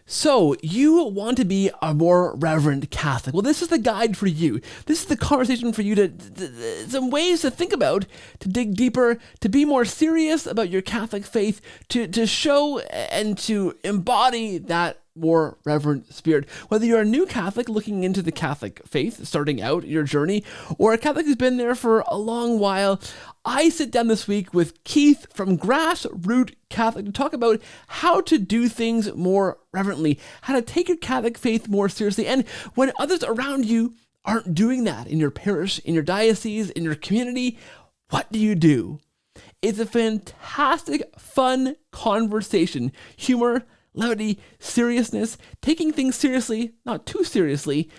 So, you want to be a more reverent Catholic. Well, this is the guide for you. This is the conversation for you some ways to think about, to dig deeper, to be more serious about your Catholic faith, to show and to embody that more reverent spirit. Whether you're a new Catholic looking into the Catholic faith, starting out your journey, or a Catholic who's been there for a long while, I sit down this week with Keith from Grassroot Catholic to talk about how to do things more reverently, how to take your Catholic faith more seriously, and when others around you aren't doing that in your parish, in your diocese, in your community, what do you do? It's a fantastic, fun conversation. Humor, levity, seriousness, taking things seriously, not too seriously,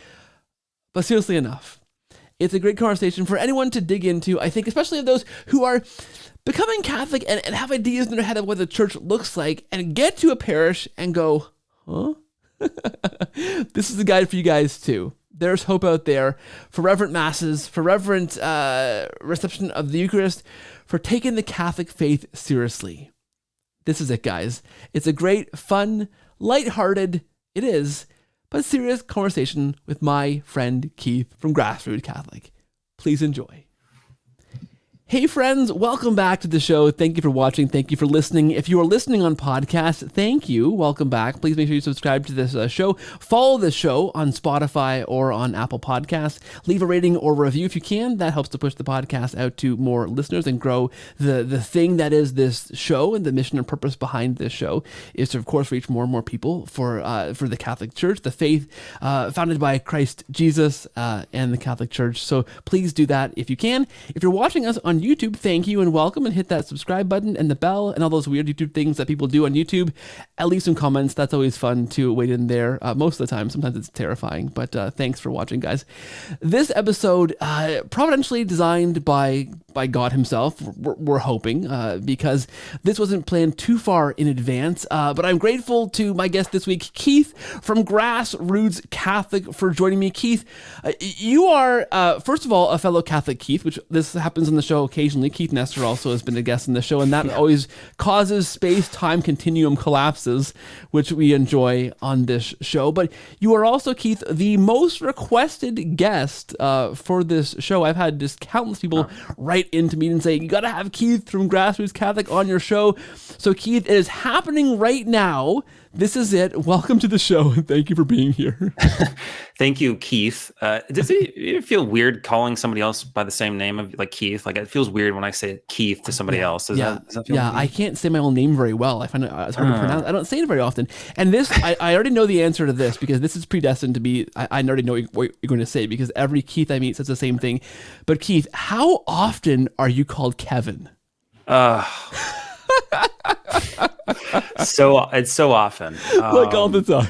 but seriously enough. It's a great conversation for anyone to dig into, I think, especially those who are becoming Catholic and have ideas in their head of what the church looks like and get to a parish and go, huh? This is a guide for you guys too. There's hope out there for reverent masses, for reverent reception of the Eucharist, for taking the Catholic faith seriously. This is it, guys. It's a great, fun, lighthearted, it is, but serious conversation with my friend Keith from Grassroot Catholic. Please enjoy. Hey friends, welcome back to the show. Thank you for watching. Thank you for listening. If you are listening on podcast, thank you. Welcome back. Please make sure you subscribe to this show. Follow the show on Spotify or on Apple Podcasts. Leave a rating or review if you can. That helps to push the podcast out to more listeners and grow the thing that is this show. And the mission and purpose behind this show is to, of course, reach more and more people for the Catholic Church, the faith founded by Christ Jesus and the Catholic Church. So please do that if you can. If you're watching us on YouTube, thank you and welcome, and hit that subscribe button and the bell and all those weird YouTube things that people do on YouTube. Leave some comments. That's always fun to wait in there most of the time. Sometimes it's terrifying, but thanks for watching, guys. This episode, providentially designed by God himself, we're hoping, because this wasn't planned too far in advance, but I'm grateful to my guest this week, Keith from Grassroots Catholic, for joining me. Keith, you are, first of all, a fellow Catholic Keith, which this happens on the show occasionally. Keith Nestor also has been a guest in the show, and that always causes space-time continuum collapses, which we enjoy on this show. But you are also, Keith, the most requested guest for this show. I've had just countless people write into me and say, you got to have Keith from Grassroots Catholic on your show. So Keith, it is happening right now. This is it. Welcome to the show, and thank you for being here. Thank you, Keith. Does it feel weird calling somebody else by the same name of like Keith? Like it feels weird when I say Keith to somebody else. Does that feel weird? I can't say my own name very well. I find it it's hard to pronounce. I don't say it very often. And this, I already know the answer to this because this is predestined to be. I already know what you're going to say because every Keith I meet says the same thing. But Keith, how often are you called Kevin? So it's so often, like all the time.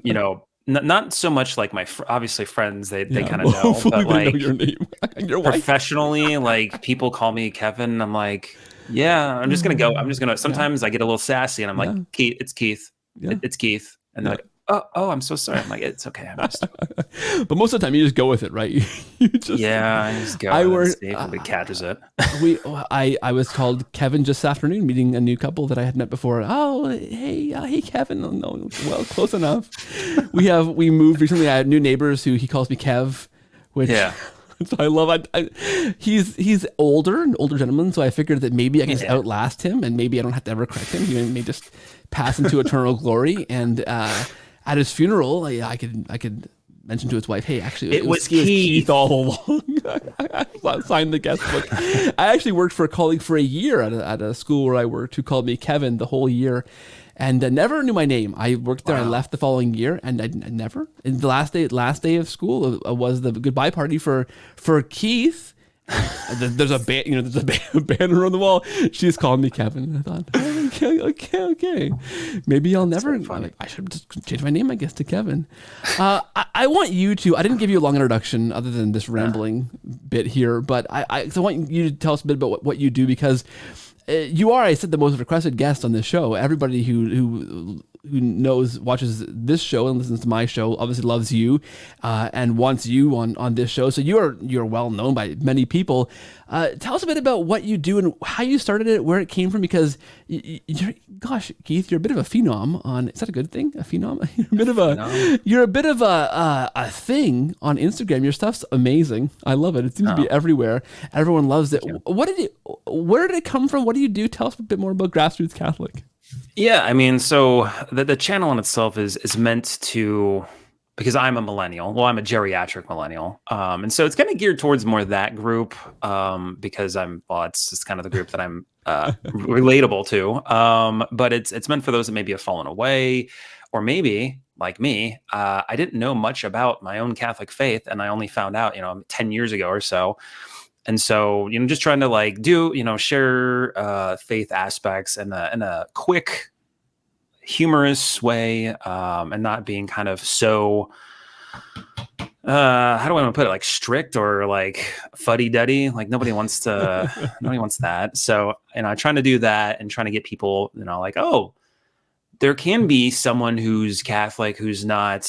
You know, not so much like my obviously friends. They kind of know, but like know your name. Your professionally, like people call me Kevin. I'm like, yeah, I'm just gonna go. I'm just gonna. Sometimes I get a little sassy, and I'm like, Keith, it's Keith, it's Keith, and they're like, oh, I'm so sorry. I'm like, it's okay. But most of the time, you just go with it, right? You just, I just go. Everybody catches it. I was called Kevin just this afternoon, meeting a new couple that I had met before. Oh, hey, Kevin. Oh, no, well, close enough. We moved recently. I had new neighbors who he calls me Kev, which. Yeah. So I love he's an older gentleman, so I figured that maybe I can just outlast him, and maybe I don't have to ever correct him. He may just pass into eternal glory. And at his funeral, I could mention to his wife, hey, actually, it was Keith all along. I signed the guest book. I actually worked for a colleague for a year at a school where I worked who called me Kevin the whole year. And never knew my name. I worked there. Wow. I left the following year, and I never. And the last day of school was the goodbye party for Keith. There's a banner on the wall. She just called me Kevin. I thought, okay. Maybe I'll never. So I should just change my name, I guess, to Kevin. I want you to. I didn't give you a long introduction other than this rambling bit here, but I want you to tell us a bit about what you do because. You are, I said, the most requested guest on this show. Everybody who watches this show and listens to my show obviously loves you and wants you on this show. So you're well known by many people. Tell us a bit about what you do and how you started it, where it came from, because gosh, Keith, you're a bit of a phenom on, is that a good thing? A phenom? You're a bit of a thing on Instagram. Your stuff's amazing. I love it. It seems to be everywhere. Everyone loves it. Where did it come from? What do you do? Tell us a bit more about Grassroots Catholic. Yeah, I mean, so the channel in itself is meant to, because I'm a millennial. Well, I'm a geriatric millennial, and so it's kind of geared towards more that group, because it's kind of the group that I'm relatable to. But it's meant for those that maybe have fallen away, or maybe like me, I didn't know much about my own Catholic faith, and I only found out 10 years ago or so. And so, just trying to like share faith aspects in a quick, humorous way, and not being kind of so, how do I want to put it, like strict or like fuddy-duddy. Like nobody wants that. So, trying to do that and trying to get people, like, oh, there can be someone who's Catholic, who's not,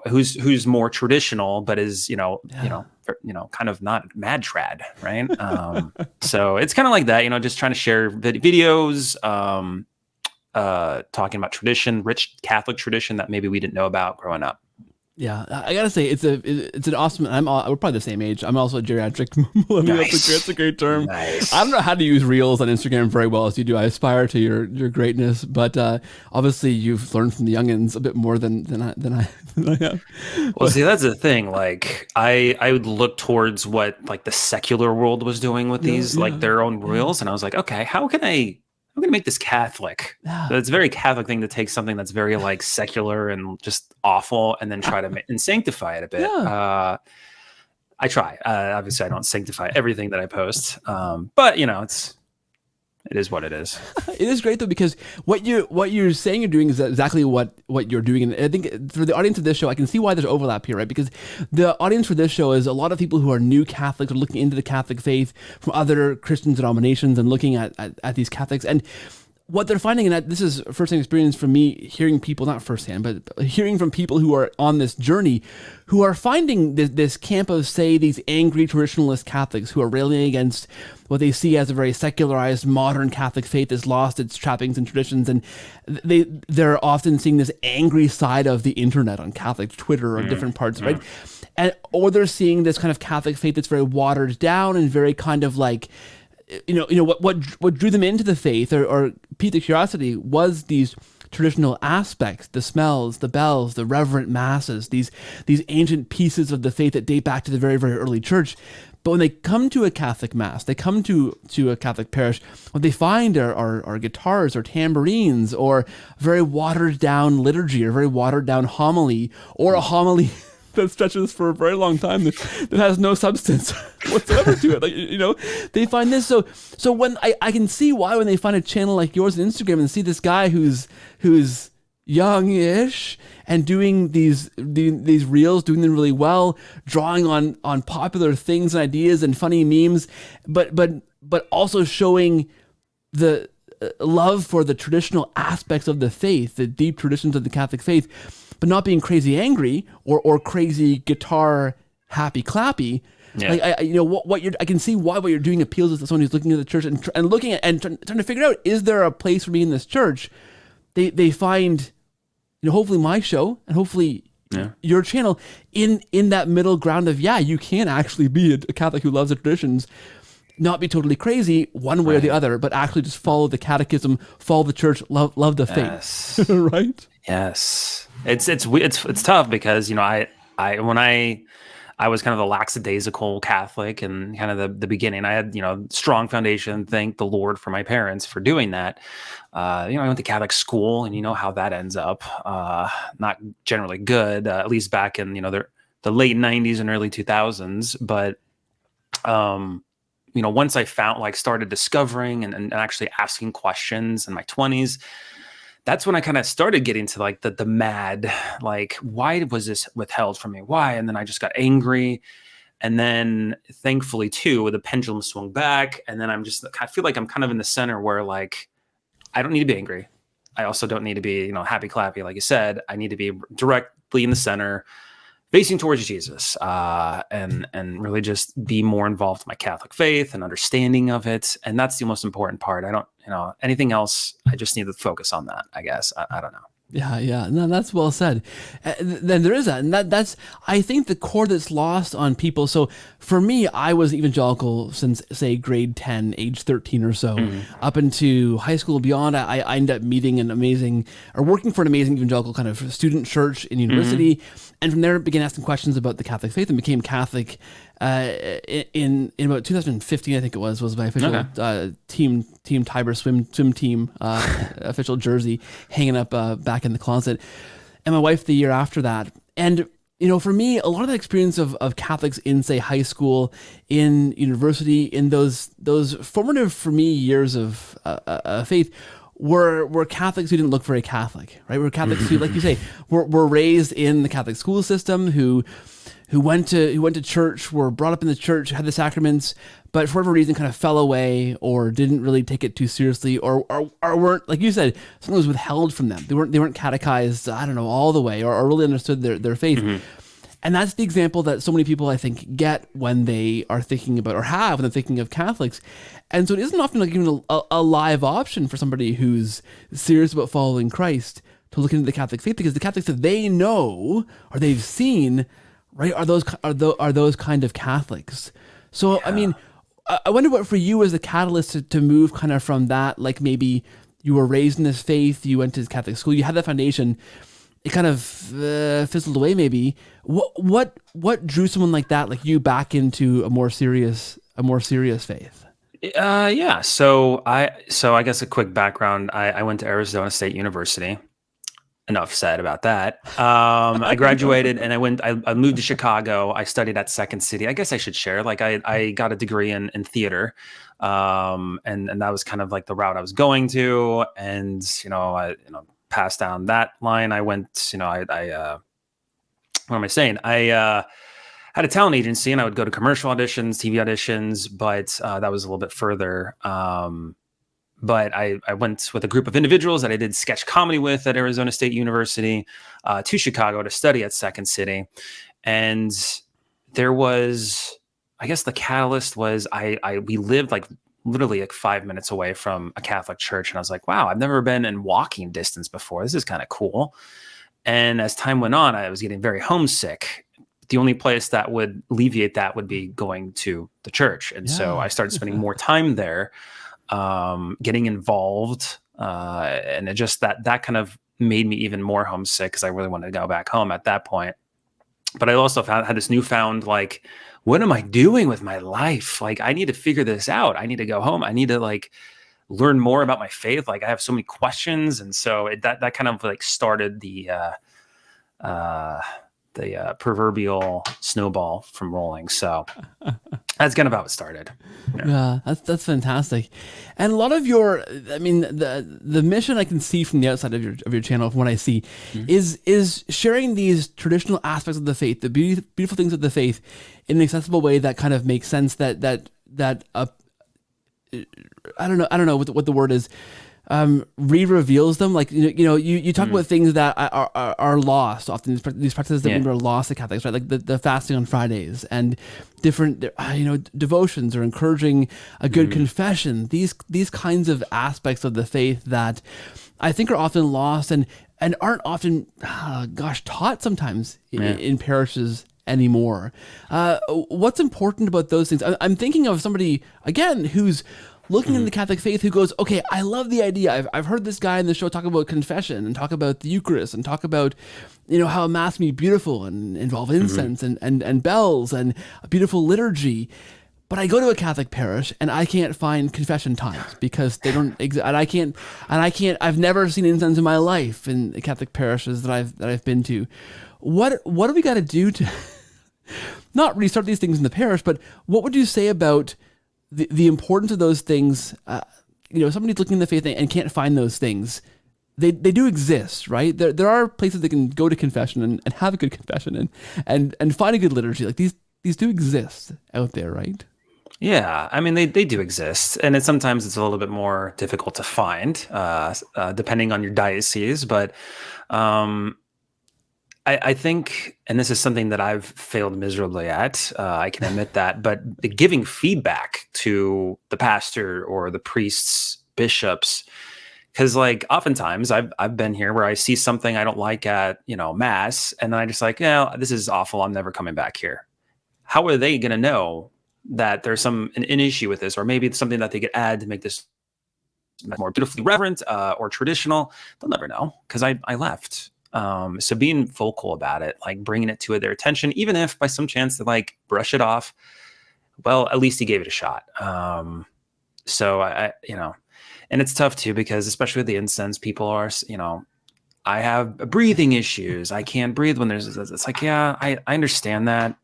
who's more traditional, but is, kind of not mad trad, right? So it's kind of like that, just trying to share videos, talking about tradition, rich Catholic tradition that maybe we didn't know about growing up. Yeah, I gotta say it's an awesome. We're probably the same age. I'm also a geriatric millennial. Nice. That's a great term. Nice. I don't know how to use Reels on Instagram very well as you do. I aspire to your greatness, but obviously you've learned from the youngins a bit more than I have. Well, see, that's the thing. Like, I would look towards what like the secular world was doing with these like their own Reels, and I was like, okay, how can I make this Catholic? It's a very Catholic thing to take something that's very like secular and just awful and then try to and sanctify it a bit. I try. Obviously, I don't sanctify everything that I post, but it is what it is. It is great though, because what you're saying you're doing is exactly what you're doing, and I think for the audience of this show, I can see why there's overlap here, right? Because the audience for this show is a lot of people who are new Catholics or looking into the Catholic faith from other Christian denominations and looking at these Catholics, and what they're finding, and this is first-hand experience from me, hearing people, not firsthand, but hearing from people who are on this journey, who are finding this camp of, say, these angry traditionalist Catholics who are railing against what they see as a very secularized modern Catholic faith that's lost its trappings and traditions, and they're often seeing this angry side of the internet on Catholic Twitter or different parts, right? Or they're seeing this kind of Catholic faith that's very watered down and very kind of like, what drew them into the faith or piqued their curiosity was these traditional aspects, the smells, the bells, the reverent masses, these ancient pieces of the faith that date back to the very, very early church. But when they come to a Catholic mass, they come to a Catholic parish, what they find are guitars or tambourines or very watered down liturgy or very watered down homily, or a homily that stretches for a very long time that has no substance whatsoever to it. Like, they find this. So when I can see why when they find a channel like yours on Instagram and see this guy who's young-ish and doing these reels, doing them really well, drawing on popular things and ideas and funny memes, but also showing the love for the traditional aspects of the faith, the deep traditions of the Catholic faith, but not being crazy angry or crazy guitar happy clappy. Yeah. Like I can see why what you're doing appeals to someone who's looking at the church and looking at and trying to figure out, is there a place for me in this church? They find, hopefully my show and hopefully your channel in that middle ground of, you can actually be a Catholic who loves the traditions, not be totally crazy one way or the other, but actually just follow the catechism, follow the church, love the faith. Right? Yes. It's tough because, when I was kind of the lackadaisical Catholic and kind of the beginning, I had, strong foundation. Thank the Lord for my parents for doing that. I went to Catholic school, and you know how that ends up. Not generally good, at least back in, the late 90s and early 2000s. But, once I started discovering and actually asking questions in my 20s, that's when I kind of started getting to like the mad, like, why was this withheld from me? Why? And then I just got angry. And then thankfully too, the pendulum swung back. And then I feel like I'm kind of in the center where like, I don't need to be angry. I also don't need to be, happy clappy, like you said. I need to be directly in the center, facing towards Jesus, and really just be more involved in my Catholic faith and understanding of it. And that's the most important part. I don't, anything else, I just need to focus on that, I guess. I don't know. Yeah. No, that's well said. Then there is that. And that's, I think, the core that's lost on people. So for me, I was evangelical since, say, grade 10, age 13 or so, up into high school and beyond. I ended up meeting working for an amazing evangelical kind of student church in university. And from there, began asking questions about the Catholic faith and became Catholic in about 2015, I think it was my official Team Tiber swim team official jersey hanging up back in the closet, and my wife the year after that. And for me, a lot of that experience of Catholics in, say, high school, in university, in those formative for me years of faith, were Catholics who didn't look very Catholic, right? We're Catholics who, like you say, were raised in the Catholic school system, who went to church, were brought up in the church, had the sacraments, but for whatever reason kind of fell away or didn't really take it too seriously, or weren't, like you said, something was withheld from them. They weren't catechized, I don't know, all the way, or really understood their faith. And that's the example that so many people, I think, get when they are thinking about, or have when they're thinking of Catholics. And so it isn't often like even a live option for somebody who's serious about following Christ to look into the Catholic faith, because the Catholics that they know or they've seen, right, are those kind of Catholics. So, yeah. I mean, I wonder what for you was the catalyst to move kind of from that, like maybe you were raised in this faith, you went to Catholic school, you had that foundation, it kind of fizzled away maybe. What drew someone like that, like you, back into a more serious faith? Yeah. So I guess a quick background. I went to Arizona State University. Enough said about that. I graduated and I moved to Chicago. I studied at Second City. I guess I should share. Like I got a degree in theater, and that was kind of like the route I was going to. And I passed down that line. I went. What am I saying? I had a talent agency, and I would go to commercial auditions, TV auditions, but that was a little bit further. But I went with a group of individuals that I did sketch comedy with at Arizona State University to Chicago to study at Second City. And there was, I guess the catalyst was we lived like literally like 5 minutes away from a Catholic church. And I was like, wow, I've never been in walking distance before. This is kind of cool. And as time went on, I was getting very homesick. The only place that would alleviate that would be going to the church. And so I started spending more time there, getting involved. And it just that kind of made me even more homesick because I really wanted to go back home at that point. But I also had this newfound, like, what am I doing with my life? Like, I need to figure this out. I need to go home. I need to like learn more about my faith. Like, I have so many questions. And so that kind of like started the proverbial snowball from rolling. So that's kind of how it started. Yeah, that's fantastic. And a lot of the mission I can see from the outside of your channel, from what I see, is sharing these traditional aspects of the faith, the beautiful things of the faith, in an accessible way that kind of makes sense. That I don't know what the word is. Re-reveals them, like you talk about things that are lost often, these practices that maybe are lost to Catholics, right? Like the fasting on Fridays and different devotions, or encouraging a good confession, these kinds of aspects of the faith that I think are often lost and aren't often taught sometimes in parishes anymore. What's important about those things? I'm thinking of somebody again who's looking in the Catholic faith, who goes, okay, I love the idea. I've heard this guy in the show talk about confession and talk about the Eucharist and talk about, how a mass can be beautiful and involve incense and bells and a beautiful liturgy. But I go to a Catholic parish and I can't find confession times because they don't exist. And I've never seen incense in my life in the Catholic parishes that I've been to. What do we got to do to not restart these things in the parish, but what would you say about the importance of those things? Somebody's looking in the faith and can't find those things. They do exist, right? There are places they can go to confession and have a good confession and find a good liturgy. Like these do exist out there, right? Yeah, I mean they do exist, and sometimes it's a little bit more difficult to find, depending on your diocese. But um, I think, and this is something that I've failed miserably at. I can admit that, but giving feedback to the pastor or the priests, bishops, because like oftentimes I've been here where I see something I don't like at mass, and then I just like, yeah, this is awful. I'm never coming back here. How are they going to know that there's an issue with this, or maybe it's something that they could add to make this more beautifully reverent or traditional? They'll never know because I left. So being vocal about it, like bringing it to their attention, even if by some chance they like brush it off, well, at least he gave it a shot. So and it's tough too, because especially with the incense, people are, I have breathing issues. I can't breathe when it's like, yeah, I understand that.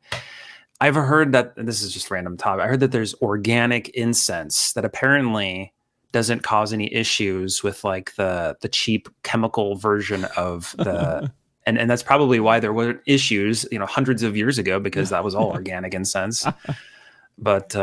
I've heard that, and this is just random topic, I heard that there's organic incense that apparently doesn't cause any issues with like the cheap chemical version of the and that's probably why there were issues hundreds of years ago, because that was all organic incense. But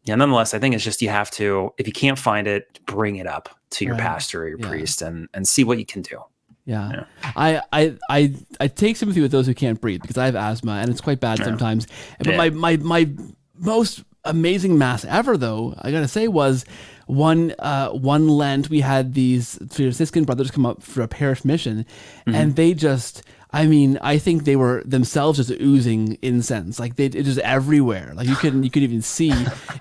yeah, nonetheless, I think it's just, you have to, if you can't find it, bring it up to your pastor or your priest and see what you can do. Yeah. I take sympathy with those who can't breathe, because I have asthma and it's quite bad sometimes. But my most amazing mass ever, though, I gotta say, was one Lent. We had these Franciscan brothers come up for a parish mission, and they just, I mean, I think they were themselves just oozing incense. Like it was everywhere. Like you could even see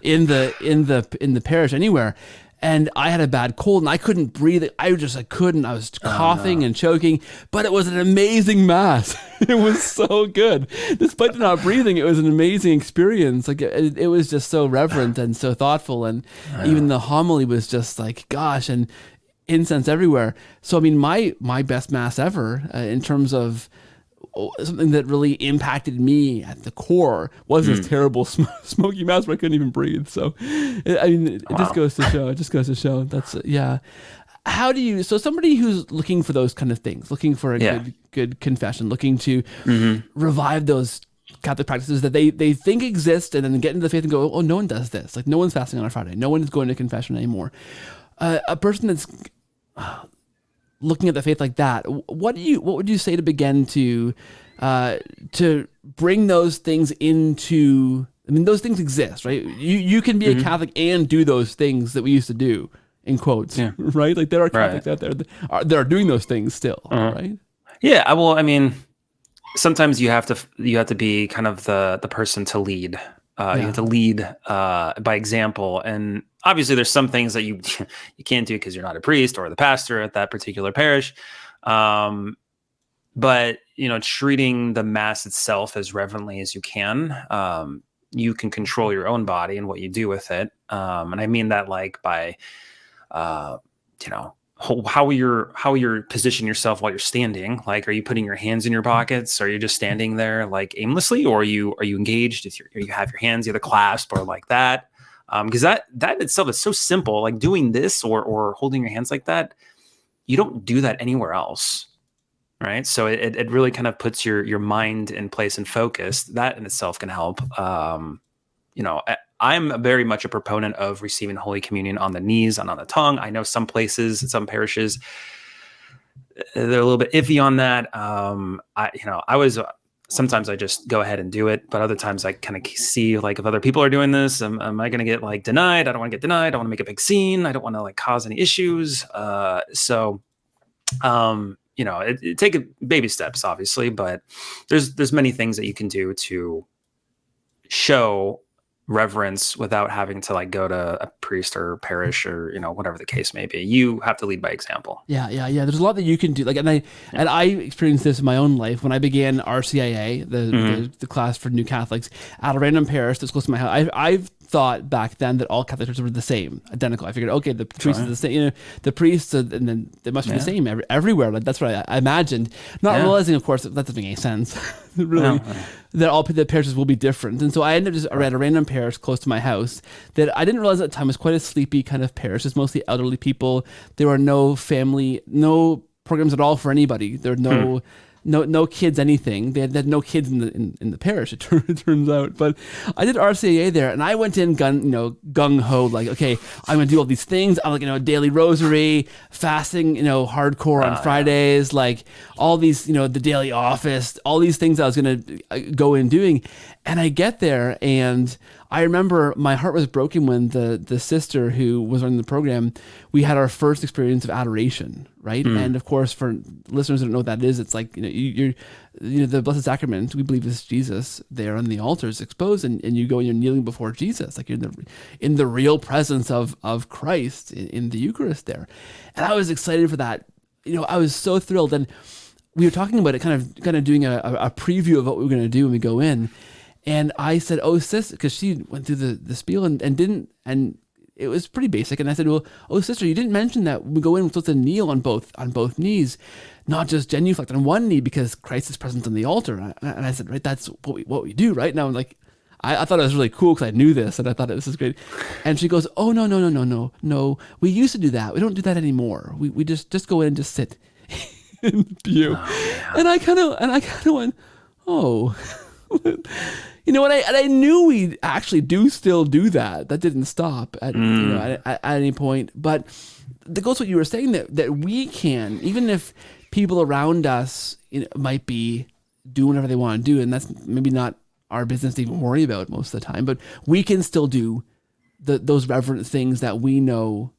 in the parish anywhere. And I had a bad cold and I couldn't breathe. I couldn't. I was coughing and choking, but it was an amazing mass. It was so good. Despite not breathing, it was an amazing experience. Like it was just so reverent and so thoughtful. And even the homily was just like, gosh, and incense everywhere. So, I mean, my best mass ever in terms of something that really impacted me at the core was this terrible smoky mass where I couldn't even breathe. So, I mean, it just goes to show. It just goes to show. That's yeah. How do you? So somebody who's looking for those kind of things, looking for a good confession, looking to revive those Catholic practices that they think exist, and then get into the faith and go, oh, no one does this. Like no one's fasting on a Friday. No one is going to confession anymore. A person that's looking at the faith like that, what would you say to begin to bring those things into? I mean, those things exist, right? You can be a Catholic and do those things that we used to do, in quotes, right? Like there are Catholics out there that are doing those things still, right? Yeah, well, I mean, sometimes you have to be kind of the person to lead. You have to lead by example, and obviously there's some things that you can't do because you're not a priest or the pastor at that particular parish. But treating the mass itself as reverently as you can. You can control your own body and what you do with it. And I mean that like by how you're position yourself while you're standing. Like, are you putting your hands in your pockets? Are you just standing there like aimlessly, or are you engaged? If you have your hands either clasped or like that, because that in itself is so simple. Like doing this or holding your hands like that, you don't do that anywhere else, right? So it really kind of puts your mind in place and focus. That in itself can help. I'm very much a proponent of receiving Holy Communion on the knees and on the tongue. I know some places, some parishes, they're a little bit iffy on that. Sometimes I just go ahead and do it, but other times I kind of see like if other people are doing this, am I going to get like denied? I don't want to get denied. I don't want to make a big scene. I don't want to like cause any issues. It take baby steps, obviously, but there's many things that you can do to show reverence without having to like go to a priest or parish or whatever the case may be. You have to lead by example. Yeah. There's a lot that you can do. Like, and I experienced this in my own life when I began RCIA, the class for new Catholics, at a random parish that's close to my house. I've thought back then that all Catholic churches were the same, identical. I figured, okay, the priest is the same, the priests, and then they must be the same everywhere. Like that's what I imagined, not realizing, of course, that doesn't make any sense. Really, that all the parishes will be different. And so I ended up just at a random parish close to my house that I didn't realize at the time was quite a sleepy kind of parish. It's mostly elderly people. There were no programs at all for anybody. There were no no kids anything. They had no kids in the parish. It turns out, but I did RCIA there, and I went in gung ho, like, okay, I'm gonna do all these things. I'm like, daily rosary, fasting, hardcore on Fridays, like all these, the daily office, all these things I was gonna go in doing. And I get there, and I remember my heart was broken when the sister who was running the program, we had our first experience of adoration, right? And of course, for listeners who don't know what that is, it's like, you're the Blessed Sacrament, we believe is Jesus there on the altar is exposed, and you go and you're kneeling before Jesus, like you're in the real presence of Christ in the Eucharist there. And I was excited for that. I was so thrilled. And we were talking about it, kind of doing a preview of what we were going to do when we go in. And I said, "Oh, sis," because she went through the spiel and it was pretty basic. And I said, "Well, oh, sister, you didn't mention that when we go in, we're supposed to kneel on both knees, not just genuflect on one knee because Christ is present on the altar." And I said, "Right, that's what we do, right?" Now I'm like, I thought it was really cool because I knew this, and I thought this is great. And she goes, "Oh, no. We used to do that. We don't do that anymore. We just go in and just sit in the pew." And I kind of went, "Oh." And I knew we actually still do that. That didn't stop at any point. But that goes to what you were saying, that we can, even if people around us might be doing whatever they want to do, and that's maybe not our business to even worry about most of the time, but we can still do those reverent things that we know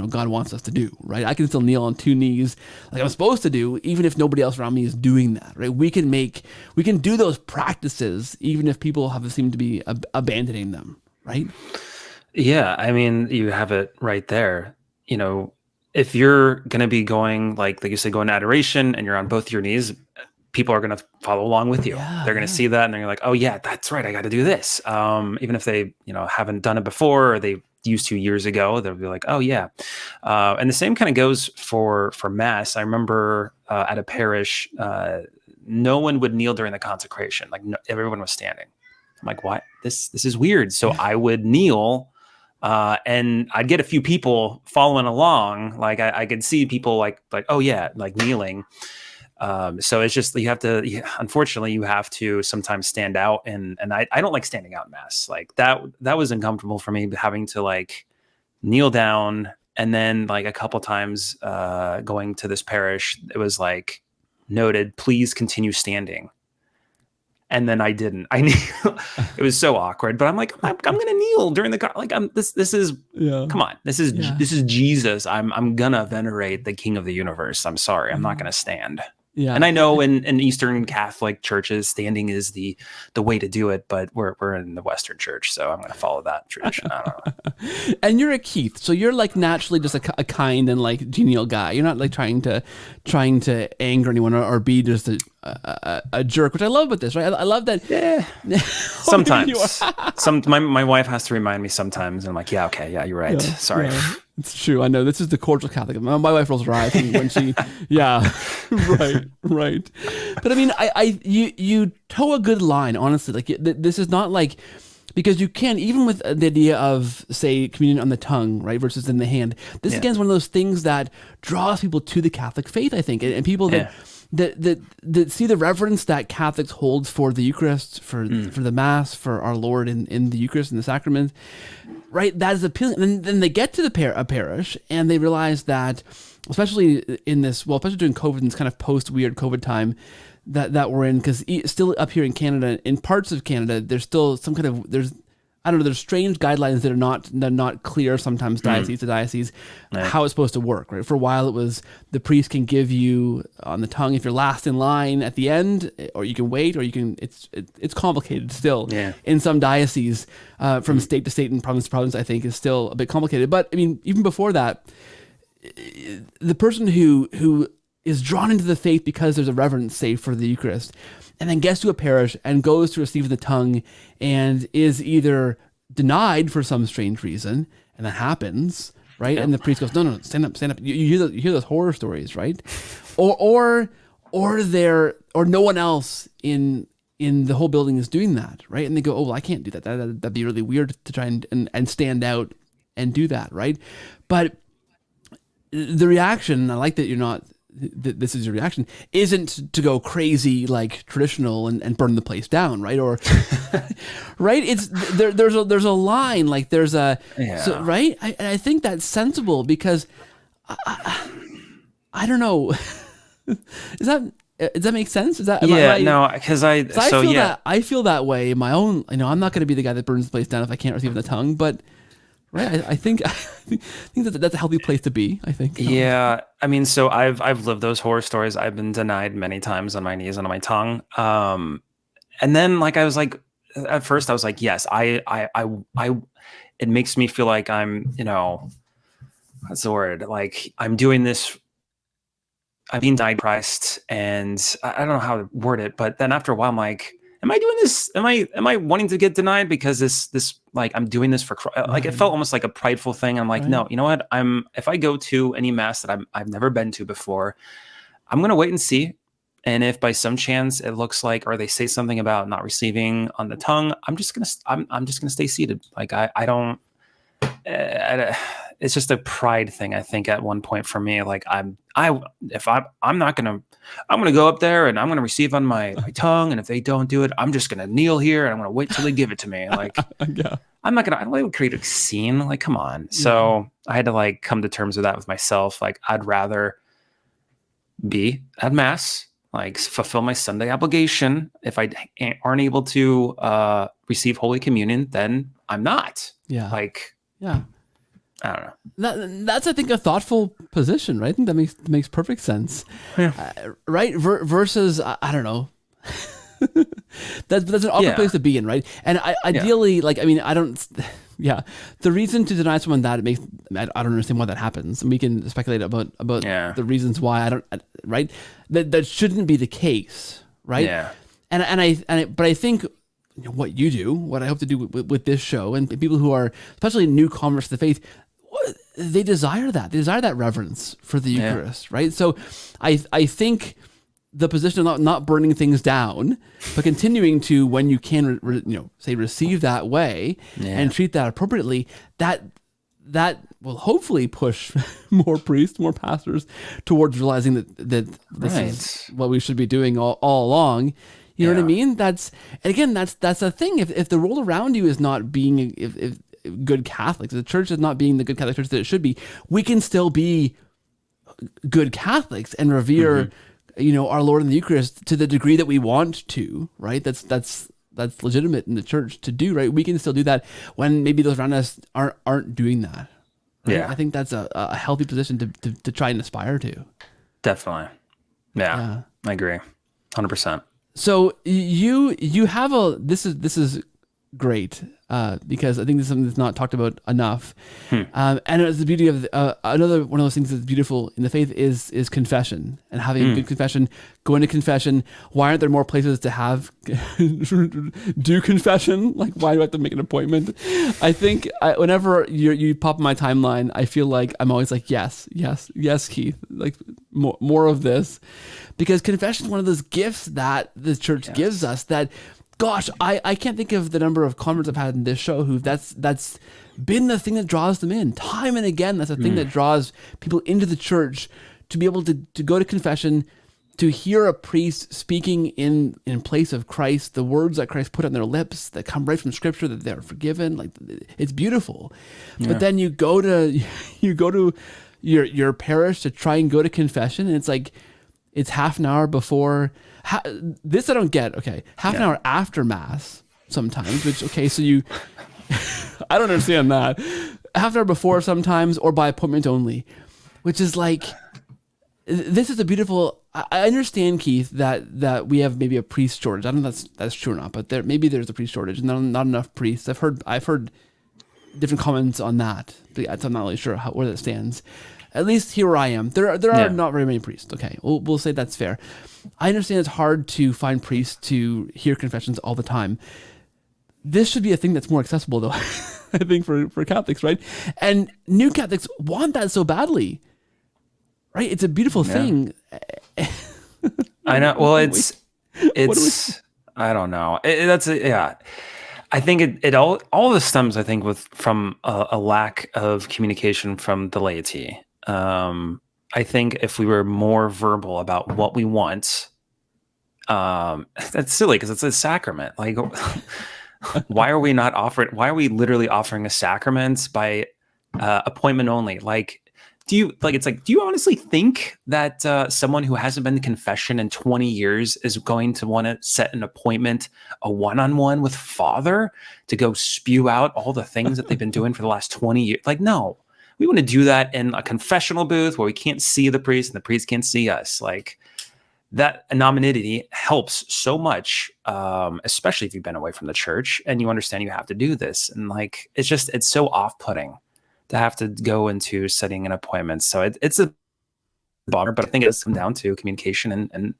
God wants us to do, right? I can still kneel on two knees like I'm supposed to do, even if nobody else around me is doing that, right? We can do those practices, even if people seem to be abandoning them, right? Yeah, I mean, you have it right there. If you're going to be going, like you said, going to adoration and you're on both your knees, people are going to follow along with you. Yeah, they're going to see that and they're like, "Oh yeah, that's right. I got to do this." Even if they, haven't done it before, or they used to years ago, they'll be like, "Oh yeah." And the same kind of goes for Mass. I remember at a parish, no one would kneel during the consecration. Like everyone was standing. I'm like, "What? This is weird." So I would kneel, and I'd get a few people following along. Like I could see people like, "Oh yeah," like kneeling. So it's just, unfortunately you have to sometimes stand out, and I don't like standing out in Mass. Like that was uncomfortable for me, having to like kneel down. And then like a couple times going to this parish, it was like noted, "Please continue standing." And then I didn't. I knew it was so awkward, but I'm like, I'm going to kneel during this is, come on, this is Jesus. I'm going to venerate the King of the universe. I'm sorry. I'm not going to stand. Yeah. And I know in Eastern Catholic churches, standing is the way to do it, but we're in the Western Church, so I'm going to follow that tradition. I don't know. And you're a Keith, so you're like naturally just a kind and like genial guy. You're not like trying to anger anyone or be just a jerk, which I love about this, right? I love that. Yeah. Sometimes, my wife has to remind me sometimes, and I'm like, "Yeah, okay, yeah, you're right. Sorry." Yeah. It's true. I know this is the cordial Catholic. My wife rolls her eyes when she, right. But I mean, you toe a good line, honestly. Like this is not like, because you can, even with the idea of, say, communion on the tongue, right, versus in the hand. This again is one of those things that draws people to the Catholic faith, I think, and people that see the reverence that Catholics hold for the Eucharist, for the Mass, for our Lord in the Eucharist and the sacrament, right? That is appealing. And then they get to a parish and they realize that, especially in this, especially during COVID and this kind of post-weird COVID time that we're in, because still up here in Canada, in parts of Canada, there's still some kind of, there's strange guidelines that are not clear sometimes, diocese to diocese, how it's supposed to work, right? For a while it was the priest can give you on the tongue if you're last in line at the end, or you can wait, or you can, it's complicated still. In some dioceses, from state to state and province to province, I think is still a bit complicated. But I mean, even before that, the person who is drawn into the faith because there's a reverence, say, for the Eucharist, and then gets to a parish and goes to receive the tongue and is either denied for some strange reason, and that happens, right? Yep. And the priest goes, no, stand up. You hear those horror stories, right? or no one else in the whole building is doing that, right? And they go, "Oh, well, I can't do that. That'd be really weird to try and stand out and do that, right?" But the reaction, I like that you're not this is your reaction, isn't to go crazy like traditional and burn the place down, right? Or right? It's there's a line, like there's a so, right. I think that's sensible because I don't know. Does that make sense? Is that no? Because I feel that way in my own. I'm not going to be the guy that burns the place down if I can't receive in the tongue, but. Right, I think that's a healthy place to be. I think. Yeah, I mean, so I've lived those horror stories. I've been denied many times on my knees and on my tongue. And then like I was like, at first I was like, yes, I it makes me feel like I'm, what's the word? Like I'm doing this. I'm being denied Christ, and I don't know how to word it, but then after a while, I'm like, am I doing this? Am I wanting to get denied because this like I'm doing this for Christ? Like it felt almost like a prideful thing. I'm like, no, you know what? If I go to any mass that I've never been to before, I'm gonna wait and see. And if by some chance it looks like, or they say something about not receiving on the tongue, I'm just gonna stay seated. Like I don't. It's just a pride thing. I think at one point for me, like I'm gonna go up there and I'm gonna receive on my tongue, and if they don't do it, I'm just gonna kneel here and I'm gonna wait till they give it to me. Like yeah. I don't want to create a scene. Like come on. So I had to like come to terms with that with myself. Like I'd rather be at mass, like fulfill my Sunday obligation. If I aren't able to receive Holy Communion, then I'm not. Yeah. Like yeah. I don't know. That's I think a thoughtful position, right? I think that makes perfect sense. Yeah. Right? Versus I don't know. that's an awkward place to be in, right? And ideally, like I mean, I don't. Yeah, the reason to deny someone that I don't understand why that happens, and we can speculate about the reasons why. I don't. Right? That shouldn't be the case, right? Yeah. But I think. What you do, what I hope to do with this show, and people who are especially newcomers to the faith, they desire that. They desire that reverence for the Eucharist, right? So I think the position of not burning things down, but continuing to, when you can, say receive that way and treat that appropriately, that will hopefully push more priests, more pastors towards realizing that this is what we should be doing all along. You know what I mean? That's the thing. If the world around you is not being if good Catholics, the church is not being the good Catholic church that it should be, we can still be good Catholics and revere, our Lord in the Eucharist to the degree that we want to, right? That's legitimate in the church to do, right? We can still do that when maybe those around us aren't doing that. Right? Yeah, I think that's a healthy position to try and aspire to. Definitely. Yeah. I agree, 100%. So you have this is great because I think this is something that's not talked about enough, and it's the beauty of another one of those things that's beautiful in the faith is confession and having a good confession, going to confession. Why aren't there more places to have do confession? Like why do I have to make an appointment? I think whenever you pop in my timeline, I feel like I'm always like yes Keith, like more of this. Because confession is one of those gifts that the church gives us that, gosh, I can't think of the number of converts I've had in this show who that's been the thing that draws them in. Time and again, that's the thing that draws people into the church to be able to go to confession, to hear a priest speaking in place of Christ, the words that Christ put on their lips that come right from Scripture, that they're forgiven. Like it's beautiful. Yeah. But then you go to your parish to try and go to confession, and it's like, it's half an hour before. This I don't get. Okay, half an hour after Mass sometimes. Which so you, I don't understand that. Half an hour before sometimes, or by appointment only, which is like, this is a beautiful. I understand, Keith, that we have maybe a priest shortage. I don't know if that's true or not, but maybe there's a priest shortage and not enough priests. I've heard different comments on that, but I'm not really sure where that stands. At least here where I am, there are not very many priests. Okay, we'll say that's fair. I understand it's hard to find priests to hear confessions all the time. This should be a thing that's more accessible, though. I think for Catholics, right? And new Catholics want that so badly, right? It's a beautiful thing. I know. Well, it's I don't know. I think it all this stems, I think, from a lack of communication from the laity. I think if we were more verbal about what we want, that's silly because it's a sacrament. Like, why are we not offering? Why are we literally offering a sacrament by appointment only? Like, do you like? It's like, do you honestly think that someone who hasn't been to confession in 20 years is going to want to set an appointment, a one-on-one with Father, to go spew out all the things that they've been doing for the last 20 years? Like, no. We want to do that in a confessional booth where we can't see the priest and the priest can't see us. Like, that anonymity helps so much, especially if you've been away from the church and you understand you have to do this. And like, it's so off-putting to have to go into setting an appointment. So it's a bummer, but I think it does come down to communication and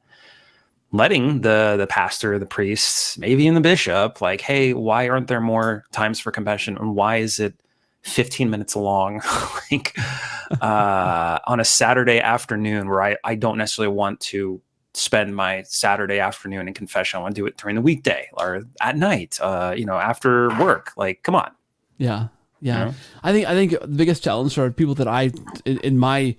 letting the pastor, the priests, maybe even the bishop, like, hey, why aren't there more times for confession? And why is it 15 minutes long, like on a Saturday afternoon where I don't necessarily want to spend my Saturday afternoon in confession. I want to do it during the weekday or at night, after work. Like, come on. Yeah. Yeah. You know? I think the biggest challenge for people that in my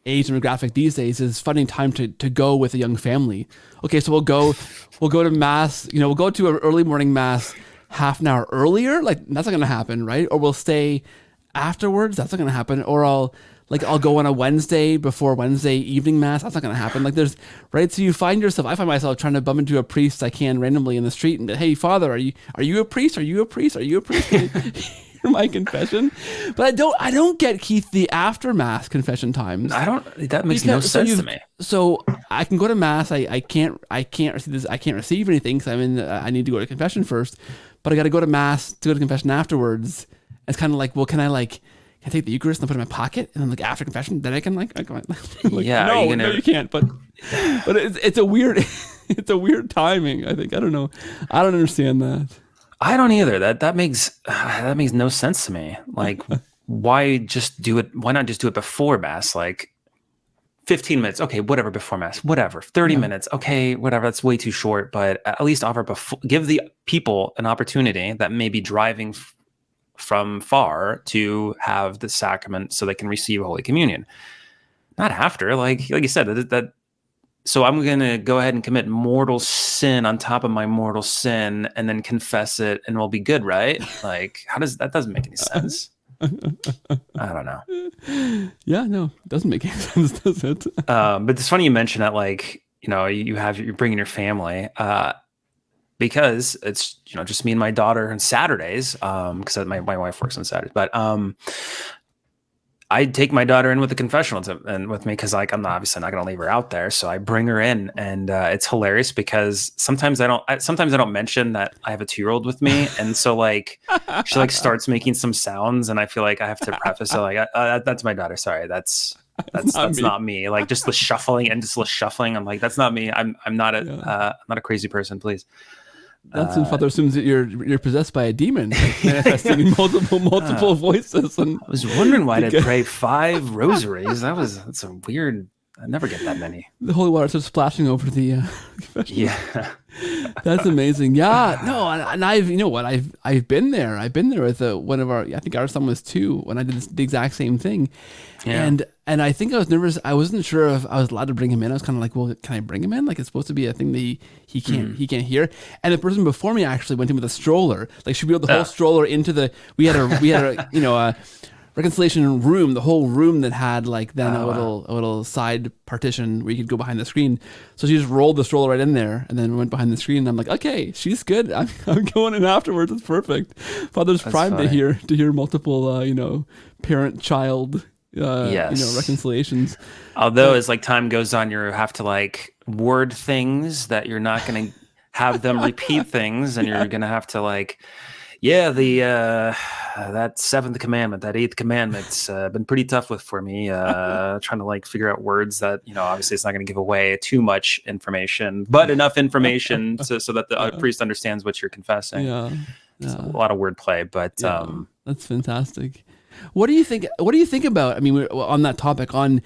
age demographic these days is finding time to go with a young family. Okay. So we'll go to mass, we'll go to an early morning mass half an hour earlier. Like, that's not going to happen. Right. Or we'll stay afterwards. That's not going to happen. Or I'll go on a Wednesday before Wednesday evening mass. That's not going to happen. Like, there's right. So I find myself trying to bump into a priest I can randomly in the street and, hey, Father, are you a priest? Are you a priest? Are you a priest? Hear my confession? But I don't get, Keith, the after mass confession times. That makes no sense to me. So I can go to mass. I can't receive this. I can't receive anything because I need to go to confession first, but I got to go to mass to go to confession afterwards. It's kind of like, well, can I take the Eucharist and put it in my pocket, and then like after confession, then I can yeah. No, you can't. But it's a weird timing. I think I don't know. I don't understand that. I don't either. That makes no sense to me. Like, why just do it? Why not just do it before mass? Like 15 minutes, okay, whatever, before mass, whatever. 30 minutes, okay, whatever. That's way too short. But at least offer before. Give the people an opportunity that may be driving from far to have the sacrament so they can receive Holy Communion. Not after, like you said, that so I'm going to go ahead and commit mortal sin on top of my mortal sin and then confess it and we'll be good, right? Like, that doesn't make any sense. I don't know. Yeah, no, it doesn't make any sense, does it? But it's funny you mention that, like, you're bringing your family, because it's just me and my daughter on Saturdays, because my wife works on Saturdays. But I take my daughter in with the confessional and with me because, like, I'm obviously not going to leave her out there. So I bring her in, and it's hilarious because sometimes I don't mention that I have a 2-year-old with me, and so like she like starts making some sounds, and I feel like I have to preface it like, that's my daughter. Sorry, that's not me. Like, just the shuffling. I'm like, that's not me. I'm not a crazy person. Please. That's when Father assumes that you're possessed by a demon, like manifesting multiple voices. And I was wondering why to pray 5 rosaries. That's a weird. I never get that many. The holy water starts splashing over the confession. Yeah, that's amazing. Yeah, no, and I've been there. I've been there with one of our. I think our son was 2 when I did the exact same thing. Yeah. And I think I was nervous. I wasn't sure if I was allowed to bring him in. I was kind of like, well, can I bring him in? Like, it's supposed to be a thing that he can't hear. And the person before me actually went in with a stroller. Like, she wheeled the whole stroller into the. We had a reconciliation room, the whole room that had like then a little side partition where you could go behind the screen. So she just rolled the stroller right in there and then went behind the screen. And I'm like, okay, she's good. I'm going in afterwards. It's perfect. Father's primed to hear multiple parent-child reconciliations. Although as like time goes on, you have to like word things that you're not going to have them repeat things, and you're going to have to like. Yeah, that 7th commandment, that 8th commandment's been pretty tough for me. Trying to like figure out words that obviously it's not going to give away too much information, but enough information so that the priest understands what you're confessing. Yeah, a lot of wordplay, but that's fantastic. What do you think? What do you think about? I mean, on that topic, on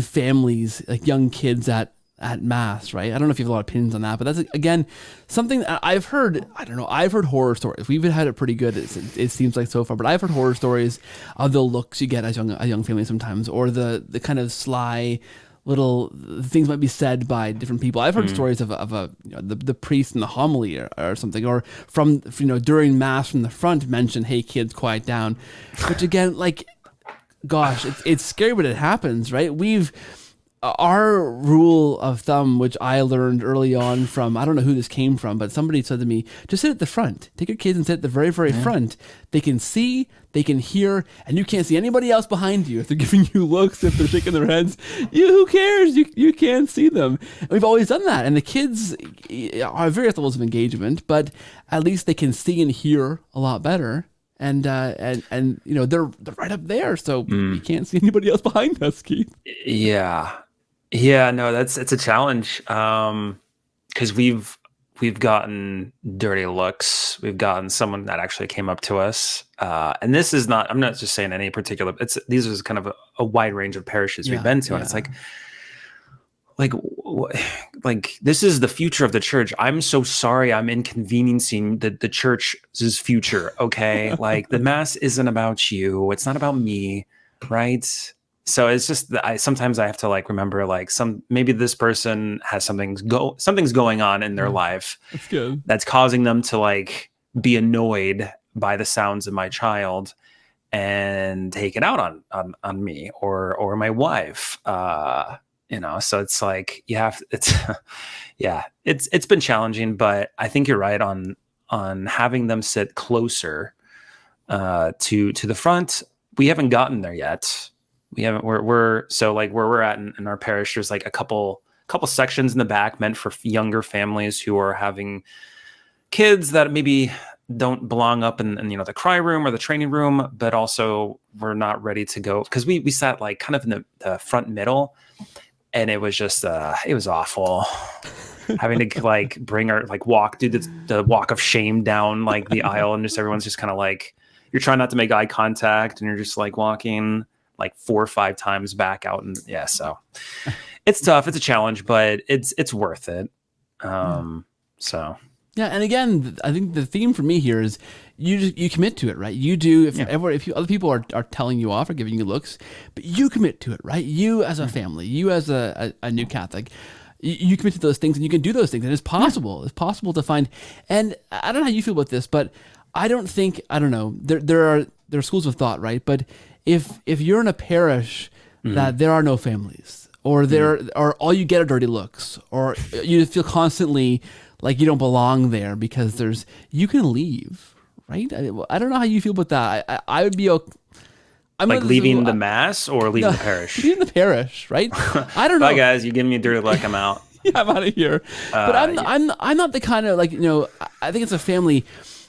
families, like young kids at at Mass, right? I don't know if you have a lot of opinions on that, but that's, again, something that I've heard. I don't know. I've heard horror stories. We've had it pretty good, it seems like, so far, but I've heard horror stories of the looks you get as a young family sometimes, or the kind of sly little things might be said by different people. I've heard stories of a the priest in the homily or something, or from during Mass from the front mention, "Hey kids, quiet down," which again, like, gosh, it's scary when it happens, right? Our rule of thumb, which I learned early on from, I don't know who this came from, but somebody said to me, just sit at the front. Take your kids and sit at the very, very front. They can see, they can hear, and you can't see anybody else behind you. If they're giving you looks, if they're shaking their heads, who cares? You can't see them. And we've always done that. And the kids are various levels of engagement, but at least they can see and hear a lot better. And they're right up there, so you can't see anybody else behind us, Keith. Yeah, no, it's a challenge. Because we've gotten dirty looks. We've gotten someone that actually came up to us. And this is not, I'm not just saying any particular, these are kind of a wide range of parishes we've been to. And it's like this is the future of the church. I'm so sorry I'm inconveniencing the church's future. Okay. Like, the Mass isn't about you. It's not about me. Right. So it's just that sometimes I have to like remember, like, maybe this person has something's going on in their life. That's good. That's causing them to like be annoyed by the sounds of my child and take it out on me or my wife. So it's like it's been challenging, but I think you're right on having them sit closer to the front. We haven't gotten there yet. We haven't. We're so like where we're at in our parish, there's like a couple sections in the back meant for younger families who are having kids that maybe don't belong up in the cry room or the training room, but also we're not ready to go because we sat like kind of in the front middle, and it was just it was awful having to like bring our do the walk of shame down like the aisle, and just everyone's just kind of like, you're trying not to make eye contact, and you're just like walking like 4 or 5 times back out, and so it's tough. It's a challenge, but it's worth it. So yeah, and again, I think the theme for me here is you commit to it, right? You do if other people are telling you off or giving you looks, but you commit to it, right? You as a family, you as a new Catholic, you commit to those things, and you can do those things, and it's possible. It's possible to find. And I don't know how you feel about this, but I don't know. There are schools of thought, right? But if you're in a parish that there are no families, or or all you get are dirty looks, or you feel constantly like you don't belong there because you can leave, right? I don't know how you feel about that. I would be okay. I'm like leaving the Mass or leaving the parish? Leaving the parish, right? I don't know. Bye guys, you give me a dirty look, I'm out. Yeah, I'm out of here. But I'm not the kind of I think it's a family.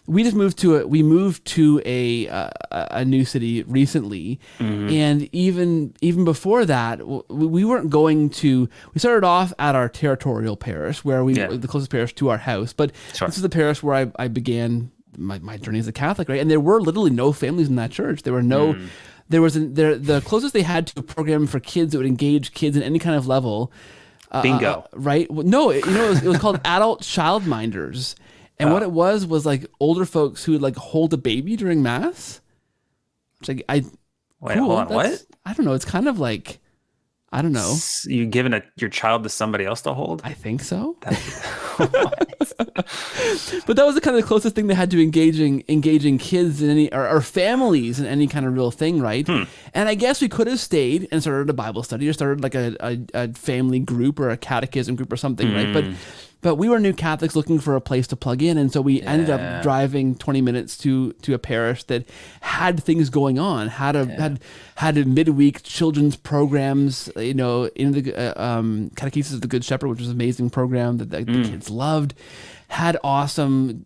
We just moved to a new city recently, and even before that, we weren't going to. We started off at our territorial parish, where the closest parish to our house. But this is the parish where I began my journey as a Catholic, right? And there were literally no families in that church. There were no. The closest they had to a program for kids that would engage kids in any kind of level. Bingo. Right? Well, no, it was called adult childminders. And what it was like older folks who would like hold a baby during Mass. It's like Wait, hold on, what? I don't know. It's kind of like, I don't know. You giving your child to somebody else to hold? I think so. But that was the kind of the closest thing they had to engaging kids in any or families in any kind of real thing, right? And I guess we could have stayed and started a Bible study or started like a family group or a catechism group or something, right? But we were new Catholics looking for a place to plug in, and so we ended up driving 20 minutes to a parish that had things going on, had a midweek children's programs, in the Catechesis of the Good Shepherd, which was an amazing program that the kids loved. Had awesome,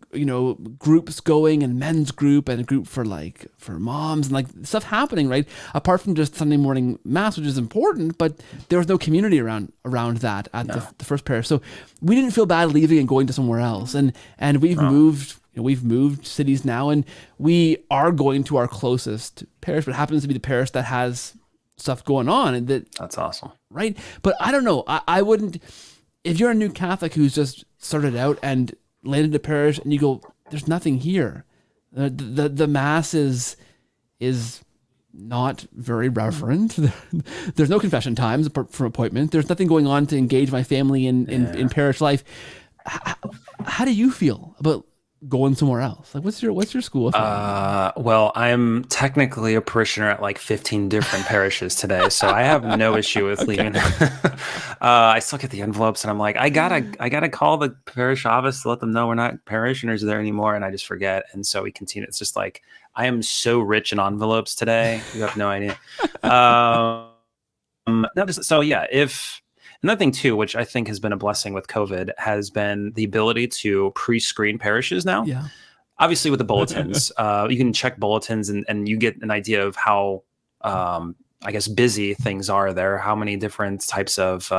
groups going, and men's group and a group for moms and like stuff happening, right? Apart from just Sunday morning Mass, which is important, but there was no community around that at the first parish. So we didn't feel bad leaving and going to somewhere else. And we've moved, we've moved cities now, and we are going to our closest parish, but it happens to be the parish that has stuff going on, and that's awesome, right? But I don't know. I wouldn't. if you're a new Catholic who's just started out and landed a parish and you go, there's nothing here. The mass is not very reverent. There's no confession times apart from appointment. There's nothing going on to engage my family in parish life. How do you feel about going somewhere else? Like, what's your school of thought? Well, I'm technically a parishioner at like 15 different parishes today, so I have no issue with leaving. I still get the envelopes, and I'm like, I gotta call the parish office to let them know we're not parishioners there anymore, and I just forget. And so we continue. It's just like, I am so rich in envelopes today. You have no idea. Another thing too, which I think has been a blessing with COVID, has been the ability to pre-screen parishes now. Yeah. Obviously with the bulletins, you can check bulletins and you get an idea of how, I guess, busy things are there, how many different types of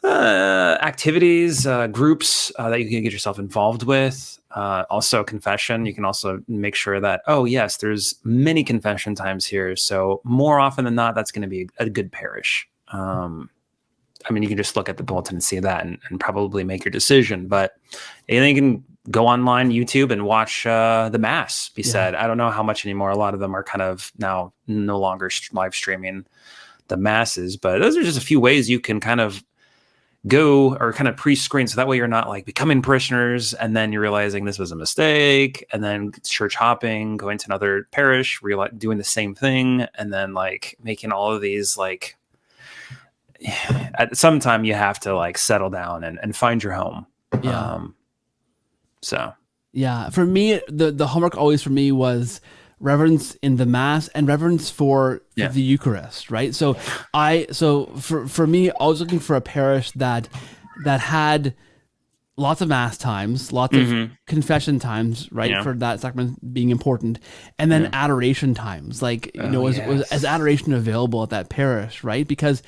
activities, groups that you can get yourself involved with. Also confession, you can also make sure that, oh yes, there's many confession times here. So more often than not, that's going to be a good parish. I mean, you can just look at the bulletin and see that and probably make your decision. But you can go online, YouTube, and watch the Mass be said. I don't know how much anymore. A lot of them are kind of now no longer live streaming the Masses. But those are just a few ways you can kind of go or kind of pre-screen. So that way you're not like becoming parishioners and then you're realizing this was a mistake. And then church hopping, going to another parish, doing the same thing. And then like making all of these like... At some time you have to like settle down and find your home. For me, the homework always for me was reverence in the Mass and reverence for the Eucharist, right? So for me, I was looking for a parish that had lots of Mass times, lots of confession times, right? For that sacrament being important. And then adoration times, like, was adoration available at that parish, right? Because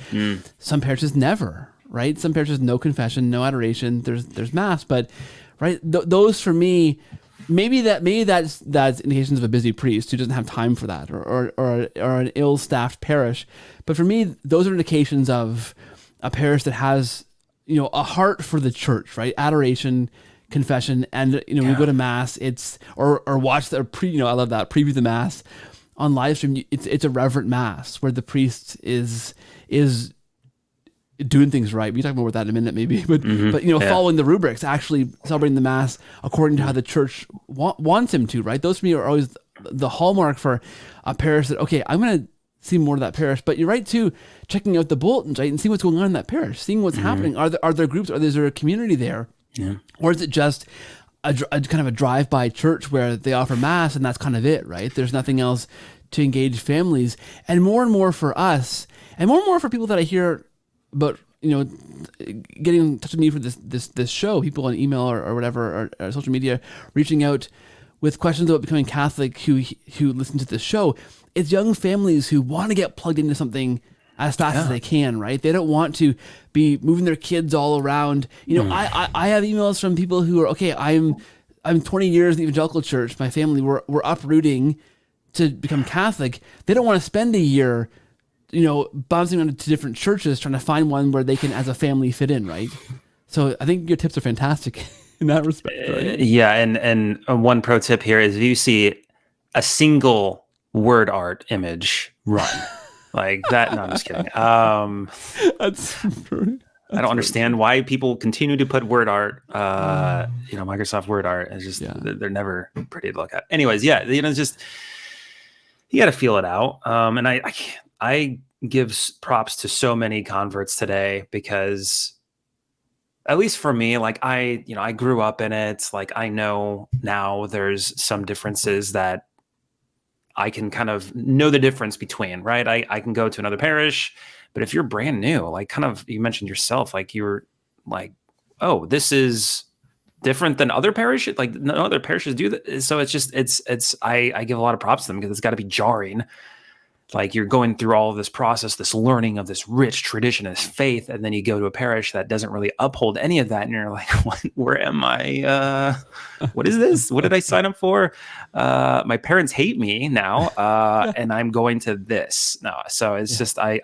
some parishes never, right? Some parishes, no confession, no adoration, there's Mass, but right. Those for me, maybe that's indications of a busy priest who doesn't have time for that or an ill-staffed parish. But for me, those are indications of a parish that has, a heart for the church, right? Adoration, confession, and when we go to Mass, it's or watch the I love that, preview the Mass on live stream. It's a reverent Mass where the priest is doing things right. We can talk more about that in a minute, maybe, but following the rubrics, actually celebrating the Mass according to how the church wants him to, right? Those for me are always the hallmark for a parish that, okay, I'm going to see more of that parish. But you're right too, checking out the bulletins, right, and seeing what's going on in that parish, seeing what's happening. Are there groups? Is there a community there? Or is it just a kind of a drive-by church where they offer Mass and that's kind of it, right? There's nothing else to engage families. And more for us, and more for people that I hear about, getting in touch with me for this show, people on email or whatever, or social media, reaching out with questions about becoming Catholic who listen to this show. It's young families who want to get plugged into something as fast as they can, right? They don't want to be moving their kids all around. I have emails from people who are, okay, I'm 20 years in the evangelical church. My family, we're uprooting to become Catholic. They don't want to spend a year, bouncing around to different churches trying to find one where they can, as a family, fit in, right? So I think your tips are fantastic in that respect, right? And one pro tip here is if you see a single word art image, run. Like that. No, I'm just kidding. I don't understand why people continue to put word art. Microsoft Word art is just they're never pretty to look at. Anyways, it's just you got to feel it out. And I give props to so many converts today because, at least for me, like I grew up in it. Like I know now there's some differences that I can kind of know the difference between, right? I can go to another parish, but if you're brand new, like kind of, you mentioned yourself, like you're like, oh, this is different than other parishes. Like no other parishes do that. So it's just, I give a lot of props to them because it's got to be jarring. Like you're going through all of this process, this learning of this rich tradition, this faith, and then you go to a parish that doesn't really uphold any of that, and you're like, where am I? What is this? What did I sign up for? My parents hate me now, and I'm going to this now. So it's just I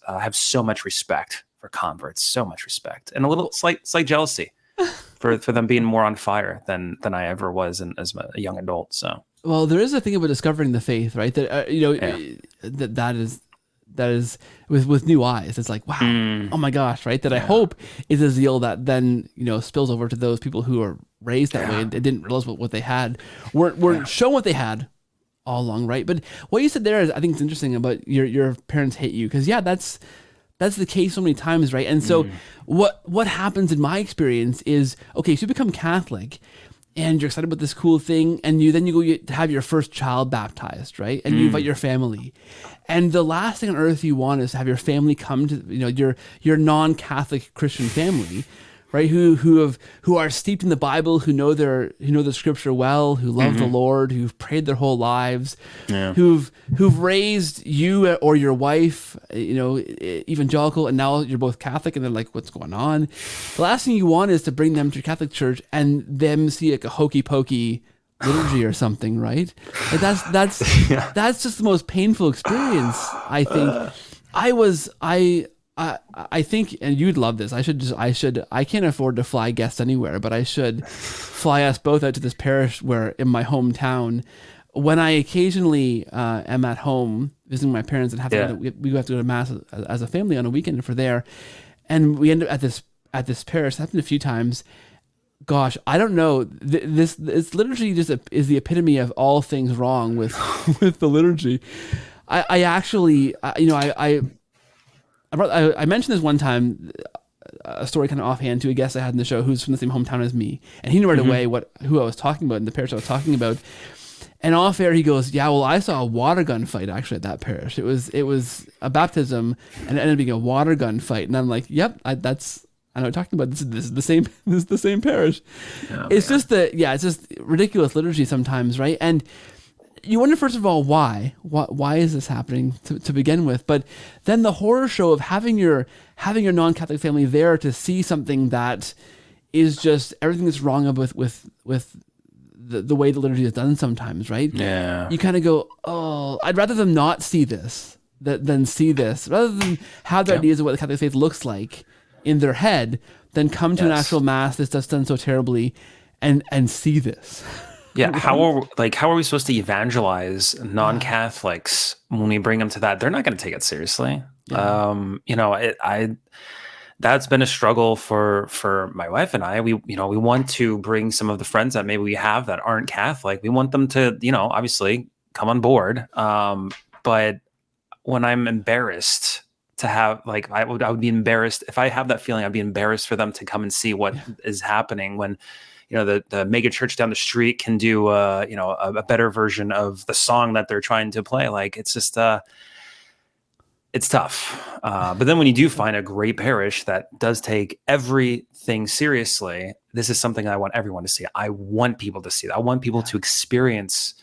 have so much respect for converts, so much respect, and a little Well, slight jealousy for them being more on fire than I ever was as a young adult. So well, there is a thing about discovering the faith, right? That yeah. that is with new eyes. It's like, wow, oh my gosh, right? That I Yeah. hope is a zeal that then spills over to those people who are raised that way and didn't realize what they had, weren't shown what they had all along, right? But what you said there is, I think, it's interesting about your parents hate you, because that's the case so many times, right? And so what happens in my experience is, okay, so you become Catholic and you're excited about this cool thing, and you go to have your first child baptized, right? And you invite your family. And the last thing on earth you want is to have your family come to, your non-Catholic Christian family, right? Who are steeped in the Bible, who know the scripture well, who love the Lord, who've prayed their whole lives, who've raised you or your wife, evangelical, and now you're both Catholic, and they're like, what's going on? The last thing you want is to bring them to your Catholic church and them see like a hokey pokey liturgy or something, right? Like that's just the most painful experience, I think. I think, and you'd love this. I can't afford to fly guests anywhere, but I should fly us both out to this parish where in my hometown, when I occasionally am at home visiting my parents and we have to go to mass as a family on a weekend for there, and we end up at this parish. It happened a few times. Gosh, I don't know. This liturgy just is the epitome of all things wrong with with the liturgy. I actually, I mentioned this one time, a story kind of offhand to a guest I had in the show who's from the same hometown as me, and he knew right away who I was talking about in the parish I was talking about. And off air, he goes, "Yeah, well, I saw a water gun fight actually at that parish. It was a baptism, and it ended up being a water gun fight." And I'm like, "Yep, I know what you're talking about. This is the same. This is the same parish." Oh, it's just it's just ridiculous liturgy sometimes, right? And you wonder, first of all, why is this happening to begin with? But then the horror show of having your non-Catholic family there to see something that is just everything that's wrong with the way the liturgy is done sometimes, right? Yeah. You kind of go, oh, I'd rather them not see this than see this, rather than have their ideas of what the Catholic faith looks like in their head, than come to an actual mass that's done so terribly and see this. Yeah, how are we supposed to evangelize non-Catholics when we bring them to that? They're not going to take it seriously. Yeah. That's been a struggle for my wife and I. We want to bring some of the friends that maybe we have that aren't Catholic. We want them to, obviously come on board. But when I'm embarrassed to have, I would be embarrassed if I have that feeling. I'd be embarrassed for them to come and see what is happening when, the mega church down the street can do, a better version of the song that they're trying to play. Like, it's just, it's tough. But then when you do find a great parish that does take everything seriously, this is something I want everyone to see. I want people to see that. I want people to experience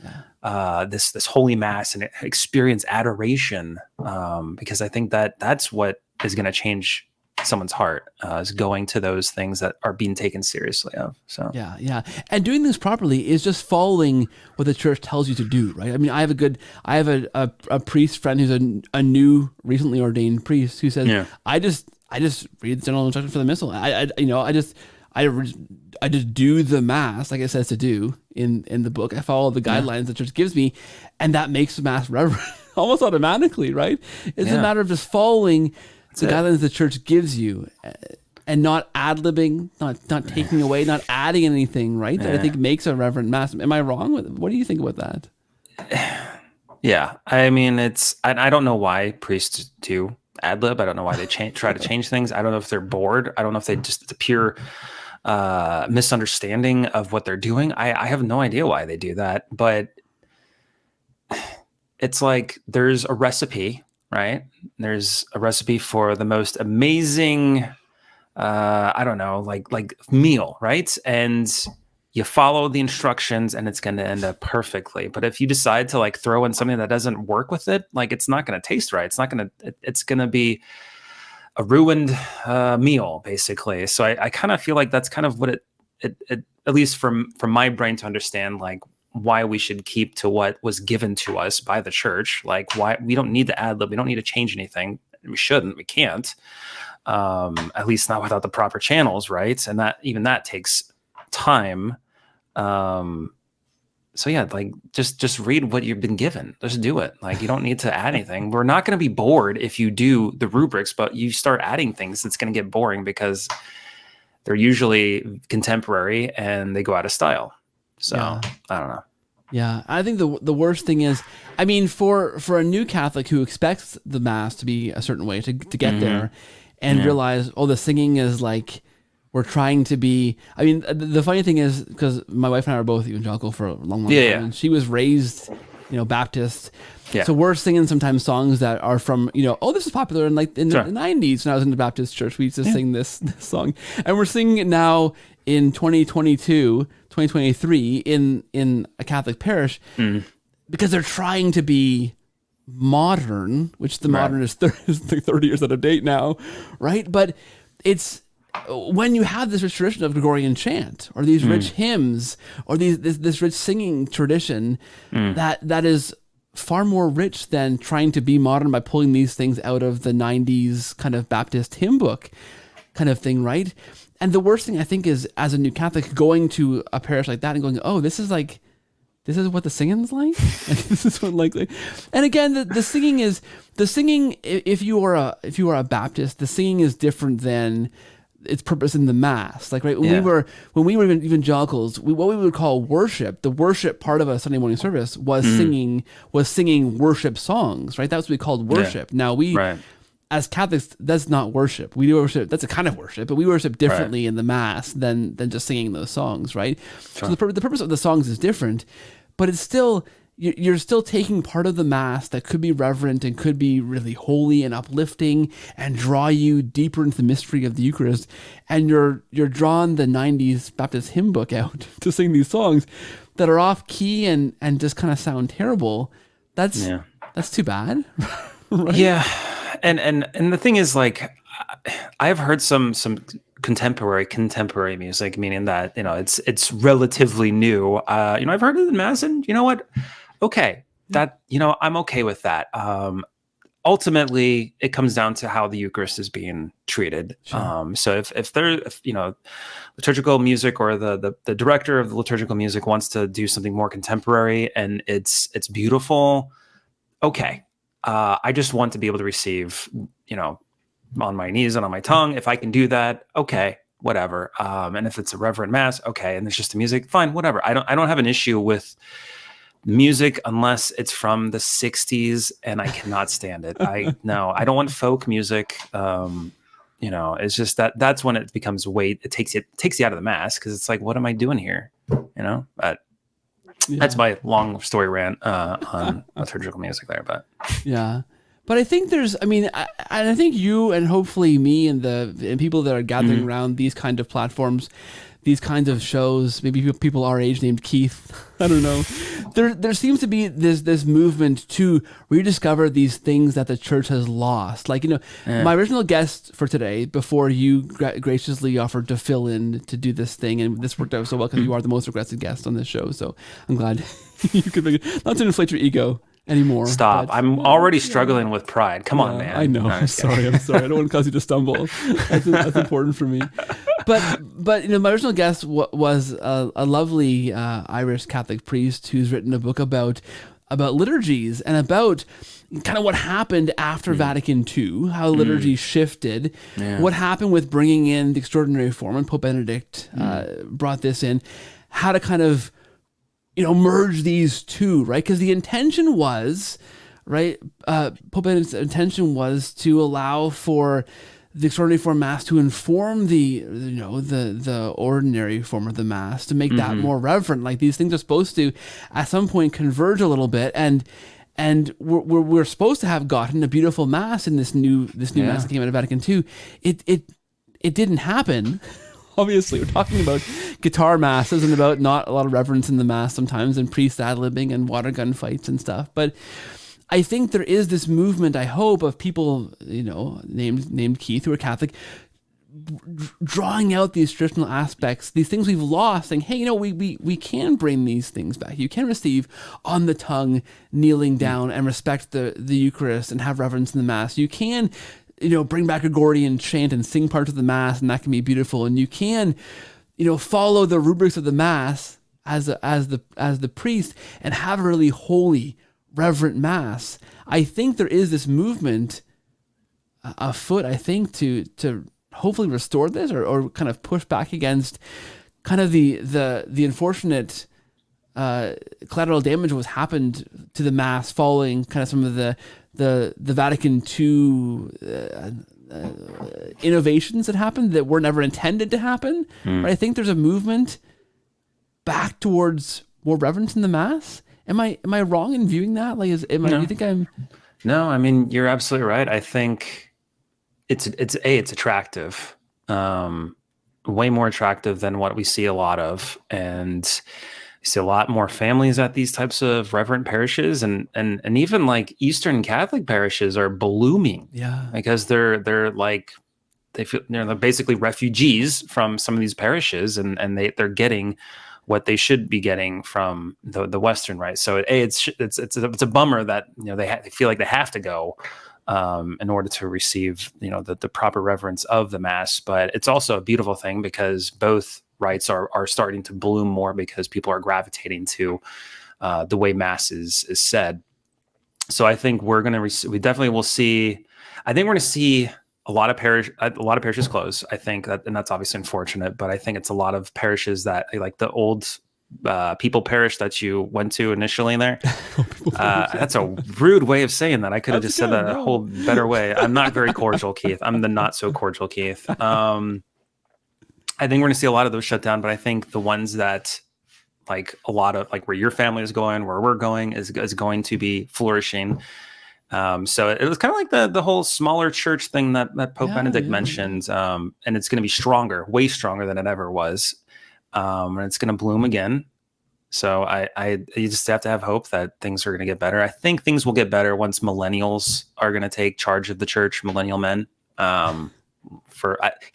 this holy mass and experience adoration, because I think that's what is going to change someone's heart, is going to those things that are being taken seriously of. So yeah, and doing this properly is just following what the church tells you to do, right? I mean, I have a priest friend who's a new, recently ordained priest who says, I just read the general instruction for the missal. I just do the mass like it says to do in the book. I follow the guidelines the church gives me, and that makes the mass reverent almost automatically, right? It's a matter of just following the guidelines the church gives you, and not ad-libbing, not taking away, not adding anything, right? That I think makes a reverent mass. Am I wrong? What do you think about that? Yeah, I mean, I don't know why priests do ad-lib. I don't know why they try to change things. I don't know if they're bored. I don't know if it's a pure misunderstanding of what they're doing. I have no idea why they do that, but it's like there's a recipe, right? There's a recipe for the most amazing, I don't know, like meal, right? And you follow the instructions and it's going to end up perfectly. But if you decide to throw in something that doesn't work with it, it's not going to taste right. It's going to be a ruined meal, basically. So I kind of feel like that's kind of what it at least from my brain to understand, why we should keep to what was given to us by the church. Why we don't need to ad lib, we don't need to change anything. We shouldn't, we can't. at least not without the proper channels, right? And that takes time. So yeah, like just read what you've been given. Just do it. Like you don't need to add anything. We're not going to be bored if you do the rubrics, but you start adding things, it's going to get boring because they're usually contemporary and they go out of style. So I don't know. Yeah, I think the worst thing is, I mean, for a new Catholic who expects the Mass to be a certain way to get there, and realize, oh, the singing is like, we're trying to be. I mean, the funny thing is, because my wife and I are both evangelical for a long time, and she was raised, Baptist. Yeah. So we're singing sometimes songs that are from, this is popular in the 90s when I was in the Baptist church. We used to sing this song, and we're singing it now in 2023 in a Catholic parish because they're trying to be modern, which the modern is 30 years out of date now, right? But it's when you have this rich tradition of Gregorian chant or these rich hymns or this rich singing tradition that is far more rich than trying to be modern by pulling these things out of the 90s kind of Baptist hymn book kind of thing, right? And the worst thing I think is, as a new Catholic, going to a parish like that and going, oh, this is what the singing's like? This is what like, and again, the singing, if you are a Baptist, the singing is different than its purpose in the Mass. Like, right, when we were evangelicals, what we would call worship, the worship part of a Sunday morning service was singing worship songs, right? That's what we called worship. Yeah. Now as Catholics, that's not worship. We do worship, that's a kind of worship, but we worship differently in the Mass than just singing those songs, right? Sure. So the purpose of the songs is different, but it's still, you're still taking part of the Mass that could be reverent and could be really holy and uplifting and draw you deeper into the mystery of the Eucharist, and you're drawing the 90s Baptist hymn book out to sing these songs that are off key and just kind of sound terrible. That's too bad. Right? Yeah. And the thing is, like, I've heard some contemporary music, meaning that it's relatively new. I've heard it in Mass, and you know what? Okay, that I'm okay with that. Ultimately, it comes down to how the Eucharist is being treated. Sure. So if liturgical music or the director of the liturgical music wants to do something more contemporary and it's beautiful, okay. I just want to be able to receive, on my knees and on my tongue. If I can do that, okay, whatever. And if it's a reverent Mass, okay, and it's just the music, fine, whatever. I don't have an issue with music unless it's from the 60s and I cannot stand it. I don't want folk music. It's just that's when it becomes it takes you out of the Mass, because it's like, what am I doing here? But that's my long story rant on liturgical music there, but but I think I think you and hopefully me and people that are gathering around these kind of platforms, these kinds of shows, maybe people our age named Keith, I don't know. There seems to be this movement to rediscover these things that the church has lost. Like, my original guest for today, before you graciously offered to fill in to do this thing, and this worked out so well because you are the most requested guest on this show, so I'm glad you could make it. Not to inflate your ego anymore. Stop. I'm already struggling with pride. Come on, man. I know. I'm sorry. I don't want to cause you to stumble. That's important for me. But my original guest was a lovely Irish Catholic priest who's written a book about liturgies and about kind of what happened after Vatican II, how liturgy shifted, what happened with bringing in the extraordinary form, and Pope Benedict brought this in, how to kind of merge these two, right? Because the intention was, right, Pope Benedict's intention was to allow for the extraordinary form Mass to inform the ordinary form of the Mass, to make that more reverent. Like, these things are supposed to at some point converge a little bit, and we're supposed to have gotten a beautiful Mass in this new Mass that came out of Vatican II. It didn't happen. Obviously, we're talking about guitar masses and about not a lot of reverence in the Mass sometimes, and priest ad-libbing and water gun fights and stuff. But I think there is this movement, I hope, of people, named Keith, who are Catholic, drawing out these traditional aspects, these things we've lost, saying, hey, we can bring these things back. You can receive on the tongue, kneeling down, and respect the Eucharist and have reverence in the Mass. You can bring back a Gregorian chant and sing parts of the Mass, and that can be beautiful. And you can, follow the rubrics of the Mass as the priest and have a really holy, reverent Mass. I think there is this movement afoot, I think, to hopefully restore this or kind of push back against kind of the unfortunate collateral damage was happened to the Mass following kind of some of the Vatican II innovations that happened that were never intended to happen. But I think there's a movement back towards more reverence in the Mass. Am I wrong in viewing that? Like, do you think I'm? No, I mean, you're absolutely right. I think it's attractive, way more attractive than what we see a lot of, and you see a lot more families at these types of reverent parishes, and even like Eastern Catholic parishes are blooming, because they're like they're basically refugees from some of these parishes, and they're getting what they should be getting from the Western rite. So it's a bummer that they feel like they have to go in order to receive the proper reverence of the Mass. But it's also a beautiful thing because both rites are starting to bloom more because people are gravitating to the way Mass is said. So I think we definitely will see. I think we're going to see a lot of parishes close. I think that, and that's obviously unfortunate, but I think it's a lot of parishes that like the old People Parish that you went to initially there. That's a rude way of saying that. I could have just said that a whole better way. I'm not very cordial, Keith. I'm the not so cordial Keith. I think we're going to see a lot of those shut down, but I think the ones that like a lot of like where your family is going, where we're going is going to be flourishing. So it was kind of like the whole smaller church thing that Pope Benedict mentioned, and it's going to be stronger, way stronger than it ever was, and it's going to bloom again. So you just have to have hope that things are going to get better. I think things will get better once millennials are going to take charge of the church, millennial men. Can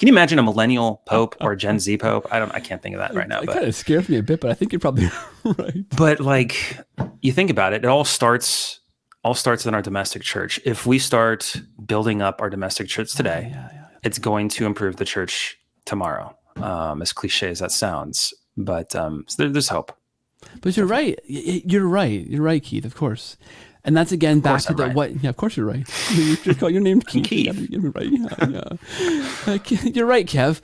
you imagine a millennial pope or a Gen Z pope? I can't think of that right now. It kind of scares me a bit, but I think you're probably right. But like you think about it, it all starts in our domestic church. If we start building up our domestic church today, it's going to improve the church tomorrow. As cliche as that sounds, but so there's hope. But you're right. You're right, Keith. Of course. And that's again back to the what? Yeah, of course you're right. You just call your name Keith. You're right. You're right, Kev.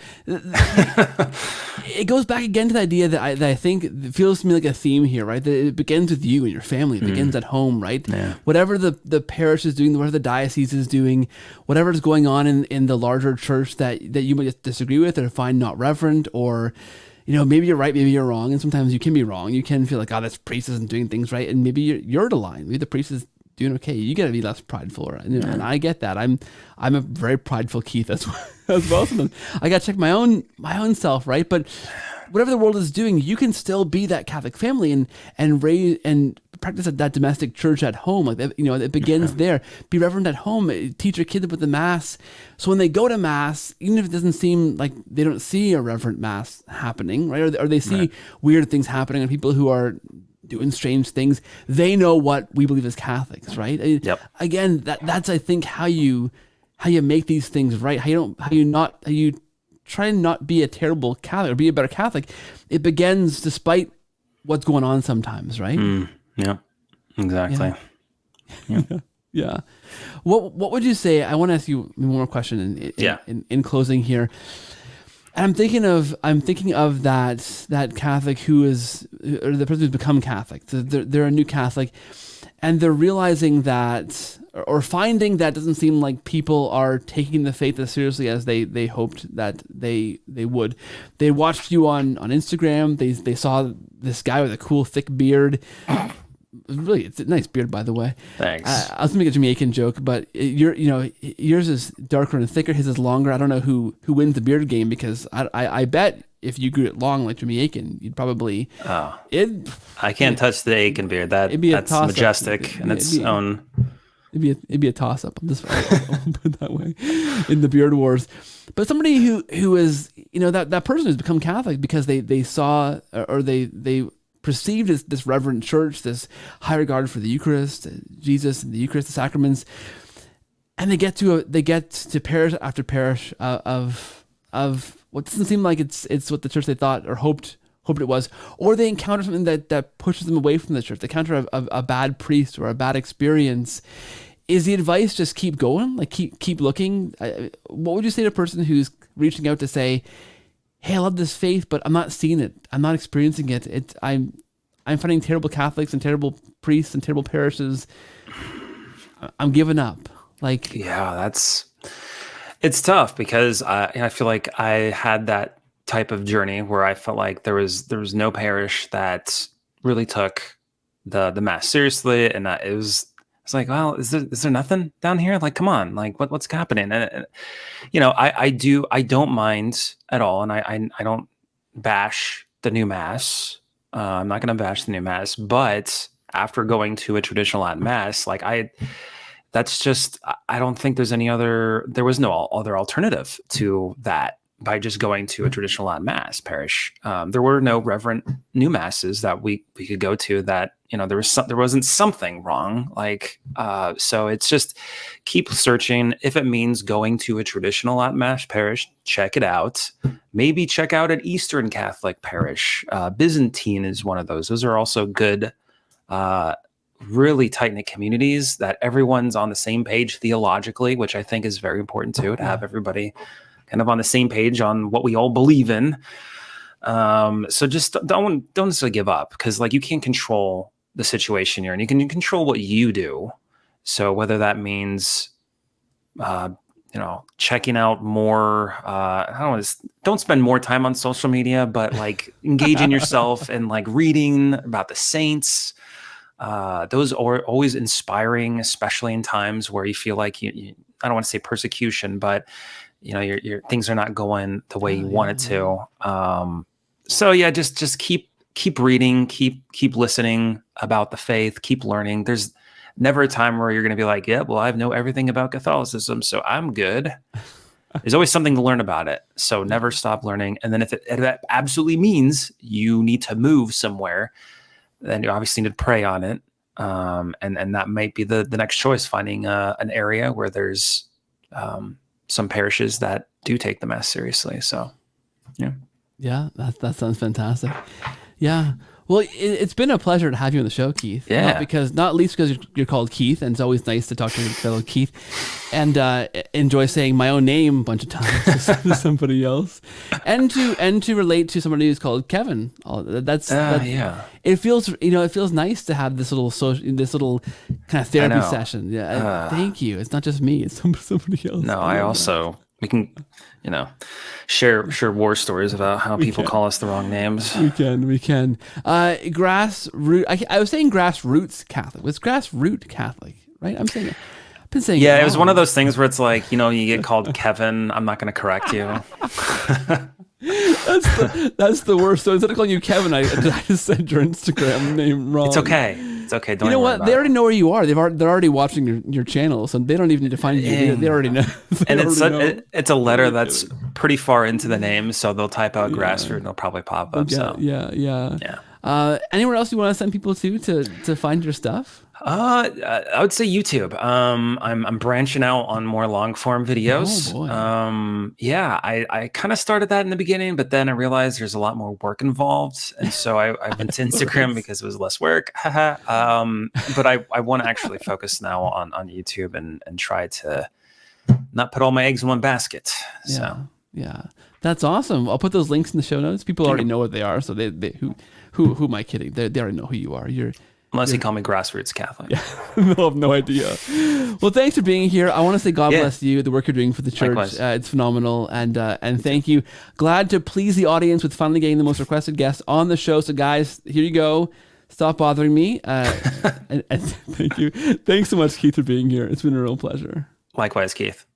It goes back again to the idea that I think it feels to me like a theme here, right? That it begins with you and your family. It begins at home, right? Yeah. Whatever the parish is doing, whatever the diocese is doing, whatever is going on in the larger church that you might disagree with or find not reverent, or maybe you're right, maybe you're wrong, and sometimes you can be wrong. You can feel like, this priest isn't doing things right, and maybe you're the line. Maybe the priest is doing okay. You got to be less prideful, right? And I get that. I'm a very prideful Keith as well. Sometimes I got to check my own self, right? But whatever the world is doing, you can still be that Catholic family and raise and practice that domestic church at home. Like it begins there. Be reverent at home. Teach your kids about the Mass. So when they go to Mass, even if it doesn't seem like they don't see a reverent Mass happening, right? Or they see weird things happening and people who are doing strange things, they know what we believe as Catholics, right? Yep. Again, that's I think how you make these things right. How you try and not be a terrible Catholic or be a better Catholic. It begins despite what's going on sometimes, right? Yeah, exactly. Yeah. Yeah. What would you say? I want to ask you one more question in closing here. And I'm thinking of that Catholic who is, or the person who's become Catholic. They're a new Catholic, and they're realizing that, or finding that doesn't seem like people are taking the faith as seriously as they hoped that they would. They watched you on Instagram. They saw this guy with a cool thick beard. Really, it's a nice beard, by the way. Thanks. I was gonna make a Jamaican joke, but yours is darker and thicker. His is longer. I don't know who wins the beard game, because I bet if you grew it long like Jamaican, you'd probably. I can't touch the Aiken beard. That's majestic in its own. It'd be a toss up. I'll put it that way in the beard wars. But somebody who is that person who's become Catholic because they saw or they perceived as this reverent church, this high regard for the Eucharist, Jesus and the Eucharist, the sacraments. and they get to parish after parish of what doesn't seem like it's what the church they thought or hoped it was, or they encounter something that pushes them away from the church. They encounter a bad priest or a bad experience. Is the advice just keep going, like keep looking? What would you say to a person who's reaching out to say, hey, I love this faith, but I'm not seeing it, I'm not experiencing it. I'm finding terrible Catholics and terrible priests and terrible parishes. I'm giving up. Like, yeah, it's tough because I feel like I had that type of journey where I felt like there was no parish that really took the mass seriously, and it's like, well, is there nothing down here? Like, come on, like what's happening? And I don't mind at all, and I don't bash the new mass. I'm not going to bash the new mass, but after going to a traditional Latin mass, like I don't think there was no other alternative to that by just going to a traditional Latin mass parish. There were no reverent new masses that we could go to that, there wasn't something wrong. Like, so it's just keep searching. If it means going to a traditional Latin mass parish, check it out. Maybe check out an Eastern Catholic parish. Byzantine is one of those. Those are also good, really tight-knit communities that everyone's on the same page theologically, which I think is very important too, to have everybody kind of on the same page on what we all believe in. So just don't necessarily give up, because like you can't control the situation you're in. You can control what you do. So whether that means checking out more, don't spend more time on social media, but like engaging yourself and like reading about the saints. Those are always inspiring, especially in times where you feel like I don't want to say persecution, but your things are not going the way you want it to. So yeah, just keep reading, keep listening about the faith, keep learning. There's never a time where you're going to be like, yeah, well, I know everything about Catholicism, so I'm good. There's always something to learn about it. So never stop learning. And then if that absolutely means you need to move somewhere, then you obviously need to pray on it. And that might be the next choice, finding an area where there's some parishes that do take the mass seriously. So, yeah. Yeah, that sounds fantastic. Yeah. Well, it's been a pleasure to have you on the show, Keith. Yeah. Not least because you're called Keith, and it's always nice to talk to your fellow Keith, and enjoy saying my own name a bunch of times to somebody else, and to relate to somebody who's called Kevin. Yeah. It feels nice to have this little kind of therapy session. Yeah. Thank you. It's not just me. It's somebody else. No, we can, share war stories about how people call us the wrong names. We can. Grassroot. I was saying Grassroots Catholic. It's Grassroot Catholic, right? I've been saying. Yeah, it was one of those things where it's like, you get called Kevin. I'm not going to correct you. That's the worst. So instead of calling you Kevin, I just said your Instagram name wrong. It's okay. Don't you know what? They already know where you are. They're already watching your channel, so they don't even need to find you. They already know. It's a letter that's pretty far into the name, so they'll type out Grassroot and it'll probably pop up. Yeah. Anywhere else you want to send people to find your stuff? I would say YouTube. I'm branching out on more long form videos. Oh, boy. I kind of started that in the beginning, but then I realized there's a lot more work involved, and so I went to Instagram because it was less work. But I want to actually focus now on YouTube and try to not put all my eggs in one basket. Yeah, that's awesome. I'll put those links in the show notes. People already know what they are, so who am I kidding? They already know who you are. Unless you call me Grassroots Catholic. Yeah, they'll have no idea. Well, thanks for being here. I want to say God bless you, the work you're doing for the church. It's phenomenal. And thank you. Glad to please the audience with finally getting the most requested guest on the show. So guys, here you go. Stop bothering me. And thank you. Thanks so much, Keith, for being here. It's been a real pleasure. Likewise, Keith.